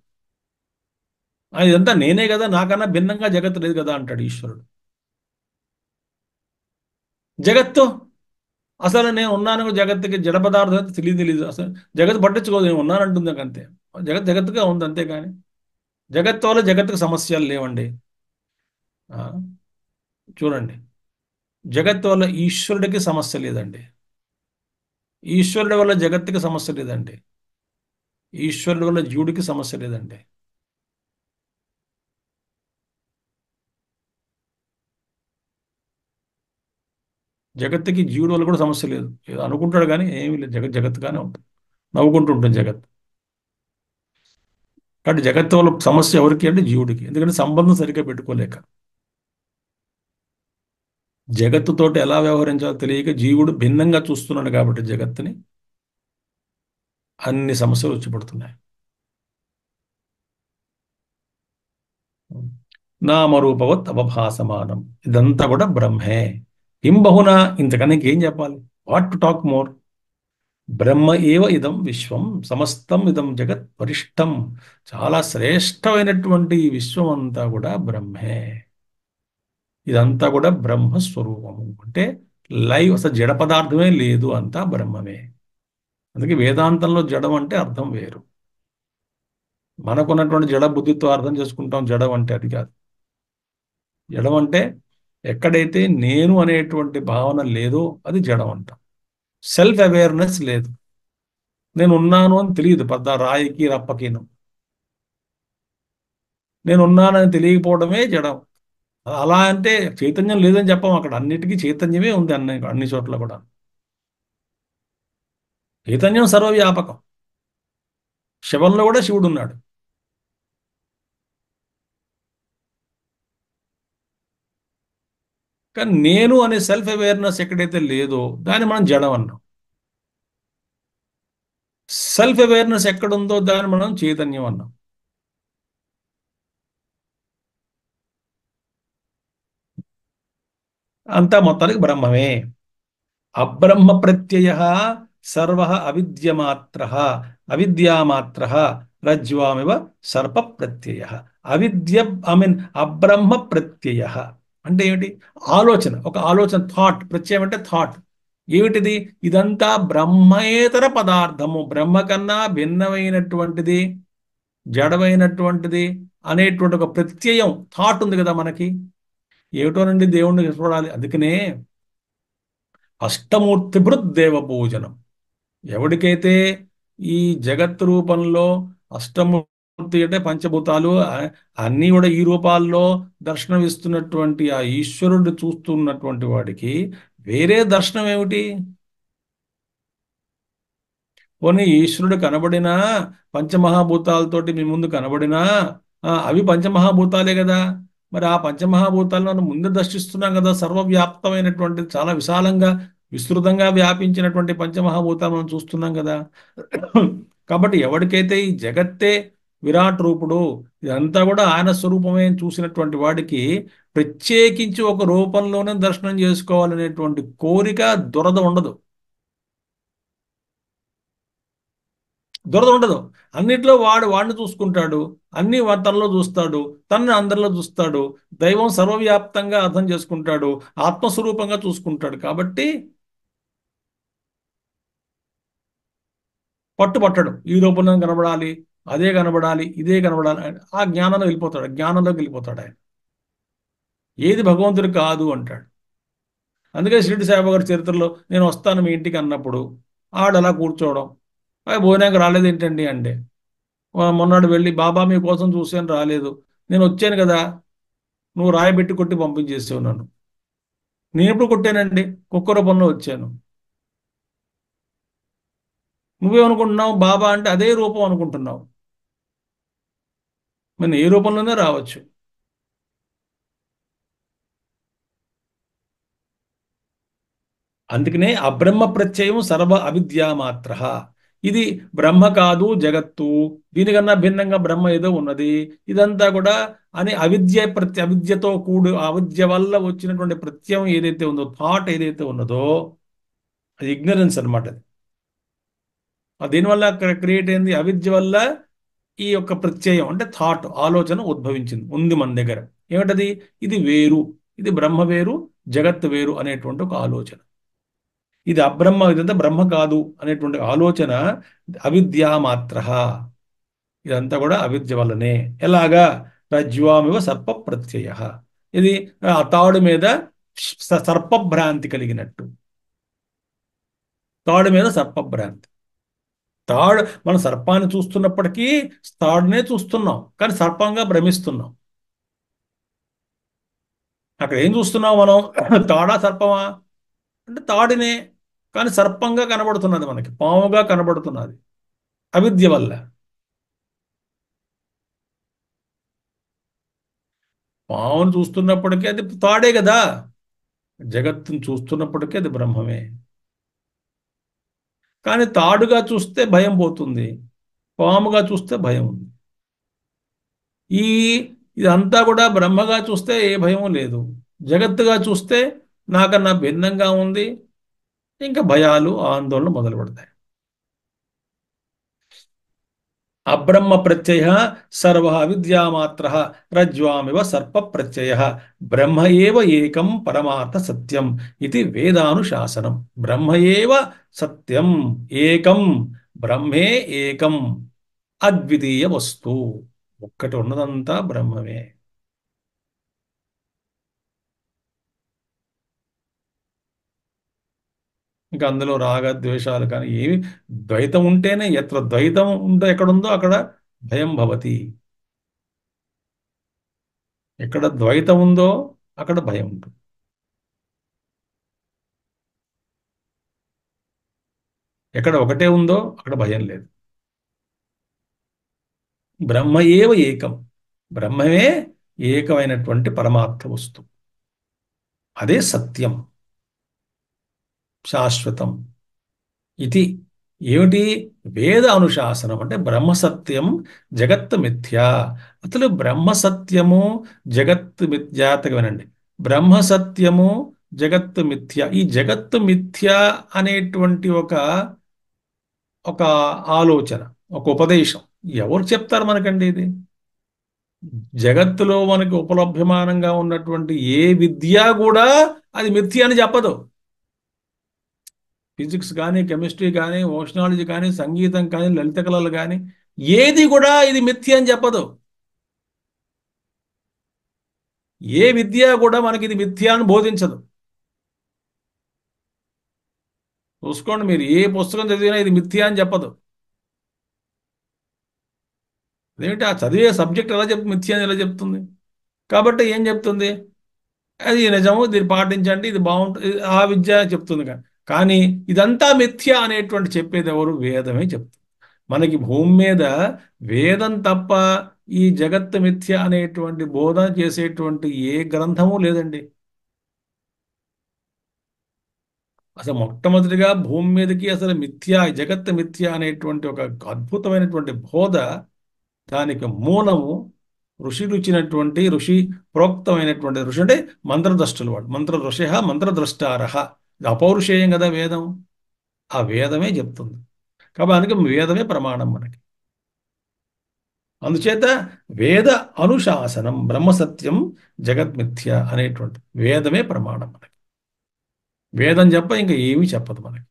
ఇదంతా నేనే కదా, నాకన్నా భిన్నంగా జగత్తు లేదు కదా అంటాడు ఈశ్వరుడు. జగత్తు అసలు నేను ఉన్నాను, జగత్తుకి జడ పదార్థం అయితే తెలియదు అసలు. జగత్తు పట్టించుకోదు, నేను ఉన్నానంటుంది నాకు అంతే. జగత్తుగా ఉంది అంతేగాని జగత్తు వల్ల జగత్తుకు సమస్యలు లేవండి. ఆ, చూడండి, జగత్తు వల్ల ఈశ్వరుడికి సమస్య లేదండి. ఈశ్వరుడి వల్ల జగత్తుకి సమస్య లేదండి. ఈశ్వరుడి వల్ల జీవుడికి సమస్య లేదండి. జగత్తుకి జీవుడి వల్ల కూడా సమస్య లేదు. ఏదో అనుకుంటాడు కానీ ఏమీ లేదు, జగత్తుగానే ఉంటుంది, నవ్వుకుంటూ ఉంటుంది జగత్. కాబట్టి జగత్తు వల్ల సమస్య ఎవరికి అంటే జీవుడికి, ఎందుకంటే సంబంధం సరిగ్గా పెట్టుకోలేక. జగత్తుతోటి ఎలా వ్యవహరించాలో తెలియక జీవుడు భిన్నంగా చూస్తున్నాడు కాబట్టి జగత్తుని అన్ని సమస్యలు వచ్చి పడుతున్నాయి. నామరూపవత్ అవభాసమానం, ఇదంతా కూడా బ్రహ్మే. కిం బహునా, ఇంతకన్నా ఇంకేం చెప్పాలి? What to talk more? బ్రహ్మ ఏవ ఇదం విశ్వం సమస్తం ఇదం జగత్ వరిష్టం. చాలా శ్రేష్టమైనటువంటి ఈ విశ్వం అంతా కూడా బ్రహ్మే. ఇదంతా కూడా బ్రహ్మస్వరూపము అంటే లైవ్, అసలు జడ పదార్థమే లేదు, అంతా బ్రహ్మమే. అందుకే వేదాంతంలో జడం అంటే అర్థం వేరు. మనకున్నటువంటి జడ బుద్ధితో అర్థం చేసుకుంటాం జడం అంటే, అది కాదు. జడం అంటే ఎక్కడైతే నేను అనేటువంటి భావన లేదో అది జడం అంటాం. సెల్ఫ్ అవేర్నెస్ లేదు, నేను ఉన్నాను అని తెలియదు పెద్ద రాయికి రప్పకిను. నేను ఉన్నానని తెలియకపోవడమే జడం. అలా అంటే చైతన్యం లేదని చెప్పాం, అక్కడ అన్నిటికీ చైతన్యమే ఉంది, అన్ని అన్ని చోట్ల కూడా చైతన్యం సర్వవ్యాపకం. శివంలో కూడా శివుడు ఉన్నాడు. కానీ నేను అనే సెల్ఫ్ అవేర్నెస్ ఎక్కడైతే లేదో దాన్ని మనం జడం అన్నాం. సెల్ఫ్ అవేర్నెస్ ఎక్కడుందో దాన్ని మనం చైతన్యం అన్నాం. అంతా మొత్తానికి బ్రహ్మమే. అబ్రహ్మ ప్రత్యయ సర్వ అవిద్యమాత్ర, అవిద్యామాత్ర రజ్వామివ సర్ప ప్రత్యయ. అవిద్య, ఐ మీన్ అబ్రహ్మ ప్రత్యయ అంటే ఏమిటి? ఆలోచన, ఒక ఆలోచన, థాట్. ప్రత్యయం అంటే థాట్. ఏమిటిది? ఇదంతా బ్రహ్మేతర పదార్థము, బ్రహ్మ కన్నా భిన్నమైనటువంటిది, జడమైనటువంటిది అనేటువంటి ఒక ప్రత్యయం, థాట్ ఉంది కదా మనకి. ఏమిటోనండి దేవుణ్ణి చూడాలి. అందుకనే అష్టమూర్తి దేవ పూజనం. ఎవడికైతే ఈ జగత్ రూపంలో అష్టమూర్తి అంటే పంచభూతాలు అన్నీ కూడా ఈ రూపాల్లో దర్శనమిస్తున్నటువంటి ఆ ఈశ్వరుడు చూస్తున్నటువంటి వాడికి వేరే దర్శనం ఏమిటి? పోనీ ఈశ్వరుడు కనబడినా, పంచమహాభూతాలతోటి మీ ముందు కనబడినా అవి పంచమహాభూతాలే కదా. మరి ఆ పంచమహాభూతాలను మనం ముందు దర్శిస్తున్నాం కదా. సర్వవ్యాప్తమైనటువంటి, చాలా విశాలంగా విస్తృతంగా వ్యాపించినటువంటి పంచమహాభూతాలు మనం చూస్తున్నాం కదా. కాబట్టి ఎవరికైతే ఈ జగత్తే విరాట్ రూపుడు, ఇదంతా కూడా ఆయన స్వరూపమే అని చూసినటువంటి వాడికి ప్రత్యేకించి ఒక రూపంలోనే దర్శనం చేసుకోవాలనేటువంటి కోరిక, దురద ఉండదు. దురద ఉండదు. అన్నిట్లో వాడిని చూసుకుంటాడు, అన్ని తనలో చూస్తాడు, తనని అందరిలో చూస్తాడు. దైవం సర్వవ్యాప్తంగా అర్థం చేసుకుంటాడు, ఆత్మస్వరూపంగా చూసుకుంటాడు. కాబట్టి పట్టుబట్టడు, ఈ రూపంలో కనబడాలి, అదే కనబడాలి, ఇదే కనబడాలి. ఆ జ్ఞానంలో వెళ్ళిపోతాడు, జ్ఞానంలోకి వెళ్ళిపోతాడు ఆయన. ఏది భగవంతుడు కాదు అంటాడు. అందుకే షిరిడి సాయిబాబా గారి చరిత్రలో నేను వస్తాను మీ ఇంటికి అన్నప్పుడు ఆడు అలా కూర్చోవడం, భోజనానికి రాలేదు ఏంటండి అంటే, మొన్నాడు వెళ్ళి బాబా మీకోసం చూసాను రాలేదు, నేను వచ్చాను కదా, నువ్వు రాయబెట్టి కొట్టి పంపించేసావు నన్ను. నేను ఎప్పుడు కొట్టానండి? కుక్క రూపంలో వచ్చాను. నువ్వేమనుకుంటున్నావు? బాబా అంటే అదే రూపం అనుకుంటున్నావు. మరి ఏ రూపంలోనే రావచ్చు. అందుకనే అబ్రహ్మ ప్రత్యయం సర్వ అవిద్యా మాత్ర. ఇది బ్రహ్మ కాదు జగత్తు, దీనికన్నా భిన్నంగా బ్రహ్మ ఏదో ఉన్నది, ఇదంతా కూడా అని అవిద్యతో అవిద్య వల్ల వచ్చినటువంటి ప్రత్యయం ఏదైతే ఉందో, థాట్ ఏదైతే ఉన్నదో అది ఇగ్నరెన్స్ అనమాట. దీనివల్ల క్రియేట్ అయింది అవిద్య వల్ల ఈ యొక్క ప్రత్యయం అంటే థాట్, ఆలోచన ఉద్భవించింది, ఉంది మన దగ్గర. ఏమిటది? ఇది వేరు, ఇది బ్రహ్మ వేరు, జగత్ వేరు అనేటువంటి ఒక ఆలోచన. ఇది అబ్రహ్మ, ఇదంతా బ్రహ్మ కాదు అనేటువంటి ఆలోచన అవిద్యా మాత్ర. ఇదంతా కూడా అవిద్య వల్లనే. ఎలాగా? రజ్వామివ సర్ప ప్రత్యయ. ఇది ఆ తాడు మీద సర్పభ్రాంతి కలిగినట్టు. తాడు మీద సర్పభ్రాంతి. తాడు, మనం సర్పాన్ని చూస్తున్నప్పటికీ తాడునే చూస్తున్నాం, కానీ సర్పంగా భ్రమిస్తున్నాం. అక్కడ ఏం చూస్తున్నాం మనం? తాడా సర్పమా అంటే తాడినే, కానీ సర్పంగా కనబడుతున్నది, మనకి పాముగా కనబడుతున్నది అవిద్య వల్ల. పామును చూస్తున్నప్పటికీ అది తాడే కదా. జగత్తును చూస్తున్నప్పటికీ అది బ్రహ్మమే. కానీ తాడుగా చూస్తే భయం పోతుంది, పాముగా చూస్తే భయం ఉంది. ఈ ఇదంతా కూడా బ్రహ్మగా చూస్తే ఏ భయం లేదు, జగత్తుగా చూస్తే నాకన్నా భిన్నంగా ఉంది, ఇంకా భయాలు ఆందోళన మొదలు పెడతాయి. అబ్రహ్మ ప్రత్యయ సర్వ అవిద్యామాత్ర రజ్వామివ సర్ప ప్రత్యయ బ్రహ్మ ఏవ ఏకం పరమార్థ సత్యం ఇది వేదానుశాసనం. బ్రహ్మ ఏవ సత్యం ఏకం, బ్రహ్మే ఏకం, అద్వితీయ వస్తు. ఒక్కటి ఉన్నదంతా బ్రహ్మమే. ఇంకా అందులో రాగ ద్వేషాలు కానీ ఏమి, ద్వైతం ఉంటేనే, ఎత్ర ద్వైతం ఉంటే ఎక్కడుందో అక్కడ భయం భవతి. ఎక్కడ ద్వైతం ఉందో అక్కడ భయం ఉంటుంది. ఎక్కడ ఒకటే ఉందో అక్కడ భయం లేదు. బ్రహ్మ ఏవ ఏకం, బ్రహ్మమే ఏకమైనటువంటి పరమార్థ వస్తువు. అదే సత్యం, శాశ్వతం. ఇది ఏమిటి? వేద అనుశాసనం అంటే బ్రహ్మ సత్యం, జగత్ మిథ్య. అసలు బ్రహ్మ సత్యము, జగత్ మిథ్యాతగా వినండి. బ్రహ్మ సత్యము, జగత్ మిథ్య. ఈ జగత్ మిథ్య అనేటువంటి ఒక ఒక ఆలోచన, ఒక ఉపదేశం ఎవరు చెప్తారు మనకండి ఇది? జగత్తులో మనకి ఉపలభ్యమానంగా ఉన్నటువంటి ఏ విద్య కూడా అది మిథ్య అని చెప్పదు. ఫిజిక్స్ కానీ, కెమిస్ట్రీ కానీ, ఓషనాలజీ కానీ, సంగీతం కానీ, లలిత కళలు కానీ, ఏది కూడా ఇది మిథ్య అని చెప్పదు. ఏ విద్య కూడా మనకి ఇది మిథ్య అని బోధించదు. చూసుకోండి, మీరు ఏ పుస్తకం చదివినా ఇది మిథ్య అని చెప్పదు. అదేమిటి? ఆ చదివే సబ్జెక్ట్ ఎలా చెప్తుంది, మిథ్య అని ఎలా చెప్తుంది? కాబట్టి ఏం చెప్తుంది? అది నిజము, దీన్ని పాటించండి, ఇది బాగుంటుంది, ఆ విద్య చెప్తుంది. కానీ ఇదంతా మిథ్య అనేటువంటి చెప్పేది ఎవరు? వేదమే చెప్తుంది. మనకి భూమి మీద వేదం తప్ప ఈ జగత్ మిథ్య అనేటువంటి బోధన చేసేటువంటి ఏ గ్రంథము లేదండి. అసలు మొట్టమొదటిగా భూమి మీదకి అసలు మిథ్య, జగత్ మిథ్య అనేటువంటి ఒక అద్భుతమైనటువంటి బోధ, దానికి మూలము ఋషులు ఇచ్చినటువంటి, ఋషి ప్రోక్తమైనటువంటి, ఋషి అంటే మంత్రద్రష్టులు, వాడు మంత్ర ఋషయ మంత్రద్రష్టారహ. ఇది అపౌరుషేయం కదా వేదం. ఆ వేదమే చెప్తుంది. కాబట్టి అందుకే వేదమే ప్రమాణం మనకి. అందుచేత వేద అనుశాసనం, బ్రహ్మసత్యం జగద్మిథ్య అనేటువంటి వేదమే ప్రమాణం మనకి. వేదం చెప్ప ఇంకా ఏమీ చెప్పదు మనకి.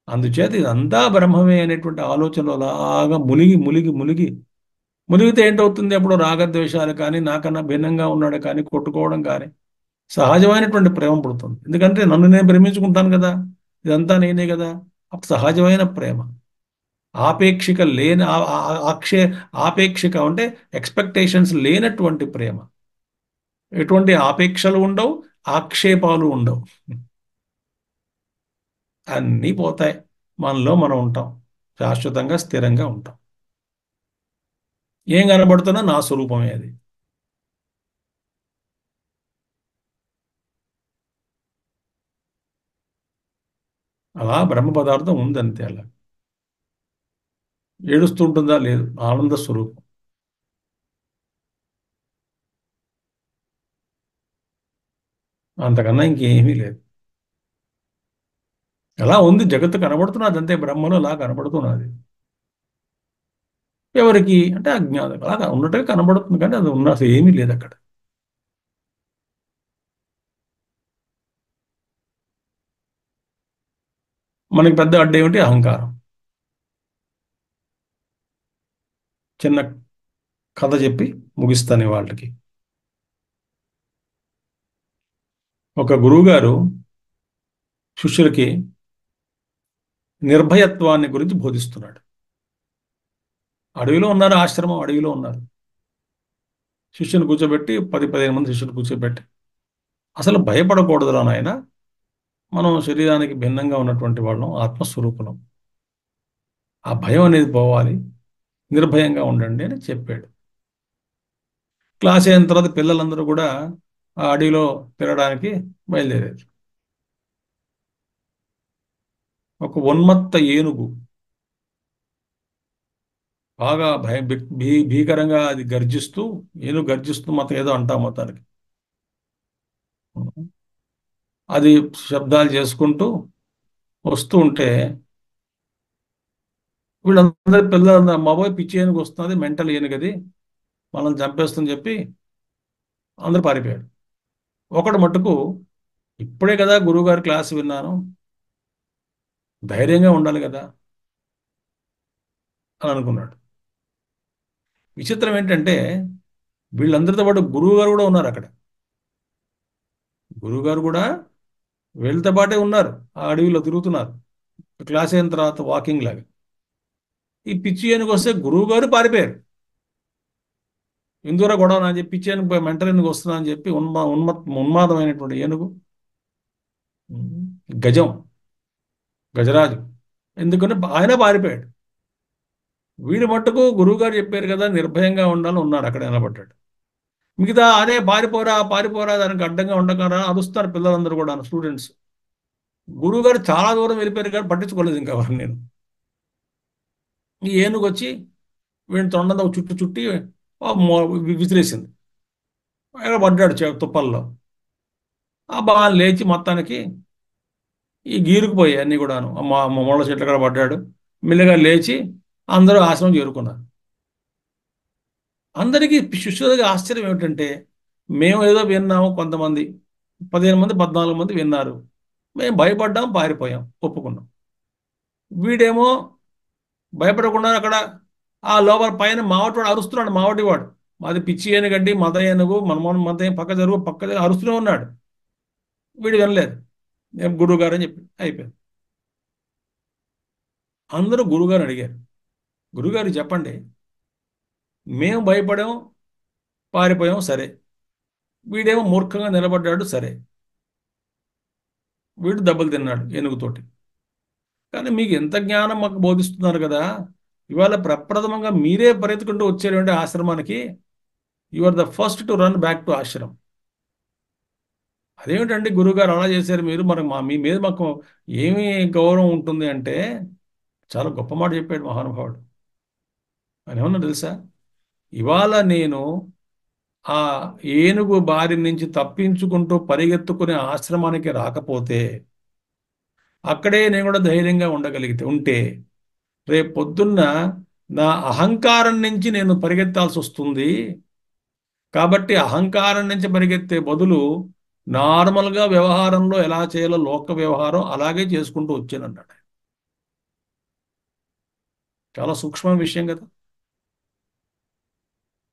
అందుచేత ఇదంతా బ్రహ్మమే అనేటువంటి ఆలోచనలో అలాగా మునిగి మునిగి మునిగి మునిగితే ఏంటవుతుంది? అప్పుడు రాగద్వేషాలు కానీ, నాకన్నా భిన్నంగా ఉన్నాడు కానీ కొట్టుకోవడం కానీ, సహజమైనటువంటి ప్రేమ పుడుతుంది. ఎందుకంటే నన్ను నేను ప్రేమించుకుంటాను కదా, ఇదంతా నేనే కదా. అప్పుడు సహజమైన ప్రేమ, ఆపేక్షిక లేని ఆపేక్షిక అంటే ఎక్స్పెక్టేషన్స్ లేనటువంటి ప్రేమ. ఎటువంటి ఆపేక్షలు ఉండవు, ఆక్షేపాలు ఉండవు, అన్నీ పోతాయి. మనలో మనం ఉంటాం, శాశ్వతంగా స్థిరంగా ఉంటాం. ఏం కనబడుతున్నా నా స్వరూపమే అది. అలా బ్రహ్మ పదార్థం ఉందంతే. అలా ఏడుస్తుంటుందా? లేదు, ఆనంద స్వరూపం. అంతకన్నా ఇంకేమీ లేదు. అలా ఉంది, జగత్తు కనబడుతున్నది అంతే, బ్రహ్మలో అలా కనబడుతున్నది. ఎవరికి అంటే అజ్ఞానం అలా ఉన్నట్టుగా కనబడుతుంది, కానీ అది ఉన్న అసలు ఏమీ లేదు అక్కడ. మనకి పెద్ద అడ్డు ఏమిటి? అహంకారం. చిన్న కథ చెప్పి ముగిస్తాను వాళ్ళకి. ఒక గురువుగారు శిష్యులకి నిర్భయత్వాన్ని గురించి బోధిస్తున్నాడు. అడవిలో ఉన్నారు, ఆశ్రమం అడవిలో ఉన్నారు. శిష్యుని కూర్చోబెట్టి 10-15 మంది శిష్యులు కూర్చోబెట్టి, అసలు భయపడకూడదురా నాయన, మనం శరీరానికి భిన్నంగా ఉన్నటువంటి వాళ్ళం, ఆత్మస్వరూపులం. ఆ భయం అనేది పోవాలి, నిర్భయంగా ఉండండి అని చెప్పాడు. క్లాస్ అయిన తర్వాత పిల్లలందరూ కూడా ఆ అడవిలో తిరగడానికి బయలుదేరారు. ఒక ఉన్మత్త ఏనుగు బాగా భయం భీకరంగా అది గర్జిస్తూ, ఏనుగు గర్జిస్తూ మొత్తం ఏదో అంటాం మొత్తానికి, అది శబ్దాలు చేసుకుంటూ వస్తూ ఉంటే వీళ్ళందరి పిల్లలందరూ మాబోయ్ పిచ్చి ఏనుగు వస్తుంది, మెంటల్ ఏనుగు అది మనల్ని చంపేస్తుందని చెప్పి అందరూ పారిపోయారు. ఒకడు మట్టుకు ఇప్పుడే కదా గురువుగారి క్లాస్ విన్నాను, ధైర్యంగా ఉండాలి కదా అని అనుకున్నాడు. విచిత్రం ఏంటంటే వీళ్ళందరితో పాటు గురువు గారు కూడా ఉన్నారు అక్కడ. గురువు గారు కూడా వీళ్ళతో పాటే ఉన్నారు, ఆ అడవిలో తిరుగుతున్నారు క్లాస్ అయిన తర్వాత వాకింగ్ లాగా. ఈ పిచ్చి ఏనుగు వస్తే గురువు గారు పారిపోయారు. ఎందువరా గొడవ అని చెప్పి పిచ్చి ఏనుగు మెంటల్ ఏనుగు వస్తున్నా అని చెప్పి ఉన్మాదమైనటువంటి ఏనుగు, గజం, గజరాజు, ఎందుకని ఆయన పారిపోయాడు. వీడి మట్టుకు గురువుగారు చెప్పారు కదా నిర్భయంగా ఉండాలని ఉన్నాడు, అక్కడ నిలబడ్డాడు. మిగతా అదే పారిపోరా పారిపోరా దానికి అడ్డంగా ఉండకరా అరుస్తారు పిల్లలందరూ కూడా, స్టూడెంట్స్. గురువు గారు చాలా దూరం వెళ్ళిపోయారు కానీ పట్టించుకోలేదు ఇంకా ఎవరు. నేను ఈ ఏనుగు వచ్చి వీడిని తొండంతో చుట్టు చుట్టి విసిరేసింది. ఆయన పడ్డాడు తుప్పల్లో. ఆ బాగా లేచి మొత్తానికి ఈ గీరుకుపోయాయి అన్నీ కూడాను, మా ముళ్ళ చెట్ల కూడా పడ్డాడు. మెల్లిగా లేచి అందరూ ఆశ్రమం చేరుకున్నారు. అందరికీ శిష్యులకి ఆశ్చర్యం ఏమిటంటే, మేము ఏదో విన్నాము, కొంతమంది 15 మంది 14 మంది విన్నారు, మేము భయపడ్డాం, పారిపోయాం, ఒప్పుకున్నాం. వీడేమో భయపడకుండా అక్కడ ఆ లోపల పైన మావటివాడు అరుస్తున్నాడు. మావటివాడు మాది పిచ్చి ఏనుగండి, మత ఏనుగు, మత పక్క జరుగు పక్క జరుగు అరుస్తూనే ఉన్నాడు. వీడు వినలేదు, నేను గురువు గారు అని చెప్పి అయిపోయింది. అందరూ గురువుగారు అడిగారు, గురుగారు చెప్పండి, మేము భయపడాం, పారిపోయాం సరే, వీడేమో మూర్ఖంగా నిలబడ్డాడు సరే, వీడు దెబ్బలు తిన్నాడు ఏనుగుతోటి, కానీ మీకు ఎంత జ్ఞానం మాకు బోధిస్తున్నారు కదా, ఇవాళ ప్రప్రథమంగా మీరే పరిగెత్తుకుంటూ వచ్చారంటే ఆశ్రమానికి, you are the first to run back to ashram. అదేమిటండి గురువుగారు అలా చేశారు మీరు, మరి మీ మీద మాకు ఏమి గౌరవం ఉంటుంది అంటే, చాలా గొప్ప మాట చెప్పాడు మహానుభావుడు. అని ఏమన్నా తెలుసా, ఇవాళ నేను ఆ ఏనుగు బారి నుంచి తప్పించుకుంటూ పరిగెత్తుకునే ఆశ్రమానికి రాకపోతే, అక్కడే నేను కూడా ధైర్యంగా ఉండగలిగితే ఉంటే, రేపు పొద్దున్న నా అహంకారం నుంచి నేను పరిగెత్తాల్సి వస్తుంది. కాబట్టి అహంకారం నుంచి పరిగెత్తే బదులు నార్మల్గా వ్యవహారంలో ఎలా చేయాలో లోక వ్యవహారం అలాగే చేసుకుంటూ వచ్చానన్నాడు. చాలా సూక్ష్మమైన విషయం కదా.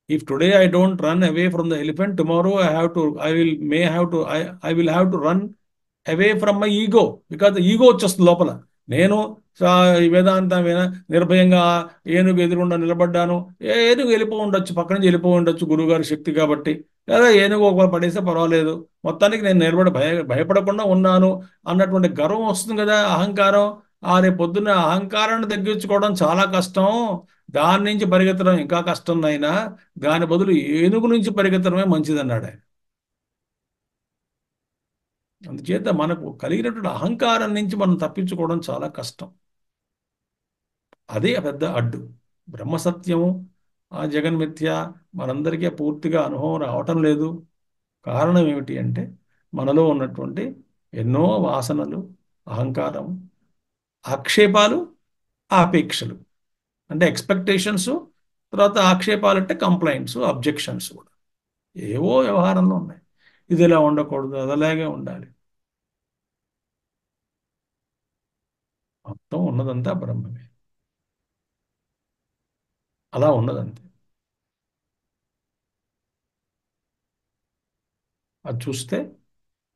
If today I don't run away from the elephant, tomorrow I will have to run away from my ego, because the ego వచ్చేస్తుంది లోపల. నేను ఈ వేదాంత నిర్భయంగా ఏనుగు ఎదురుగుండా నిలబడ్డాను, ఏనుగు వెళ్ళిపో ఉండొచ్చు, పక్క నుంచి వెళ్ళిపో ఉండొచ్చు గురువుగారి శక్తి కాబట్టి, లేదా ఏనుగు ఒక పడేస్తే పర్వాలేదు, మొత్తానికి నేను నిలబడి భయపడకుండా ఉన్నాను అన్నటువంటి గర్వం వస్తుంది కదా, అహంకారం. రేపు పొద్దున్న అహంకారాన్ని తగ్గించుకోవడం చాలా కష్టం, దాని నుంచి పరిగెత్తడం ఇంకా కష్టం నాయనా, దాని బదులు ఏనుగు నుంచి పరిగెత్తడమే మంచిదన్నాడు ఆయన. అందుచేత మనకు కలిగినటువంటి అహంకారం నుంచి మనం తప్పించుకోవడం చాలా కష్టం. అదే పెద్ద అడ్డు. బ్రహ్మసత్యము, ఆ జగన్మిథ్య మనందరికీ పూర్తిగా అనుభవం రావటం లేదు. కారణం ఏమిటి అంటే, మనలో ఉన్నటువంటి ఎన్నో వాసనలు, అహంకారం, ఆక్షేపాలు, ఆపేక్షలు అంటే ఎక్స్పెక్టేషన్స్, తర్వాత ఆక్షేపాలు అంటే కంప్లైంట్స్, అబ్జెక్షన్స్ కూడా ఏవో వ్యవహారంలో ఉన్నాయి. ఇది ఇలా ఉండకూడదు, అది అలాగే ఉండాలి. మొత్తం ఉన్నదంతా బ్రహ్మమే. అలా ఉన్నదంతే. అది చూస్తే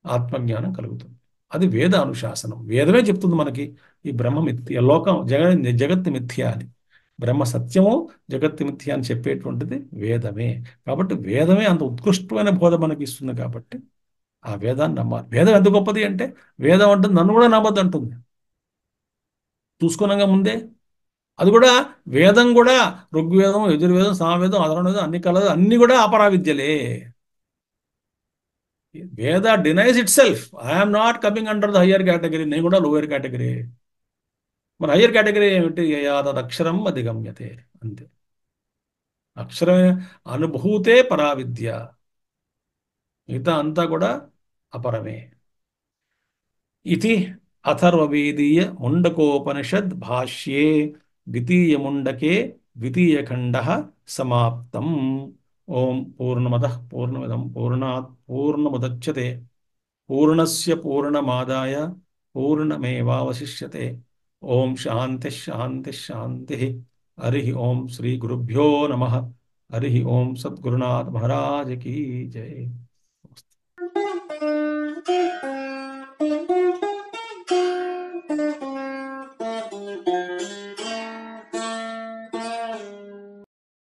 ఆత్మజ్ఞానం కలుగుతుంది. అది వేద అనుశాసనం. వేదమే చెప్తుంది మనకి ఈ బ్రహ్మ మిథ్య, లోకం జగత్ మిథ్య అని. బ్రహ్మ సత్యము, జగత్ మిథ్య అని చెప్పేటువంటిది వేదమే. కాబట్టి వేదమే అంత ఉత్కృష్టమైన బోధ మనకి ఇస్తుంది. కాబట్టి ఆ వేదాన్ని నమ్మాలి. వేదం ఎంత గొప్పది అంటే, వేదం అంటుంది నన్ను కూడా నమ్మద్దు అంటుంది. చూసుకున్నాగా ముందే. అది కూడా వేదం కూడా ఋగ్వేదం, యజుర్వేదం, సామవేదం, అధర్వణవేదం అన్ని కలదు, అన్ని కూడా అపరా విద్యలే. వేద denies it self. I'm not coming under the higher category, నేను కూడా లోయర్ కేటగిరీ. మరి హయ్యర్ కేటగిరీ ఏమిటి? యాదదక్షరం అధిగమ్యతే, అంతే. అక్షరమే అనుభూతే పరా విద్య, మిగతా అంతా కూడా అపరమే. ఇది అథర్వవేదీయ ముండకోపనిషద్ భాష్యే ద్వితీయముండకే ద్వితీయఖండః సమాప్తం. ఓం పూర్ణమదః పూర్ణమిదం పూర్ణాత్ పూర్ణముదచ్యతే పూర్ణస్య పూర్ణమాదాయ పూర్ణమేవావశిష్యతే. ఓం శాంతి శాంతి శాంతి. హరి ఓం శ్రీ గురుభ్యో నమః. హరి ఓం సద్గురునాథ్ మహారాజ్ కీ జై.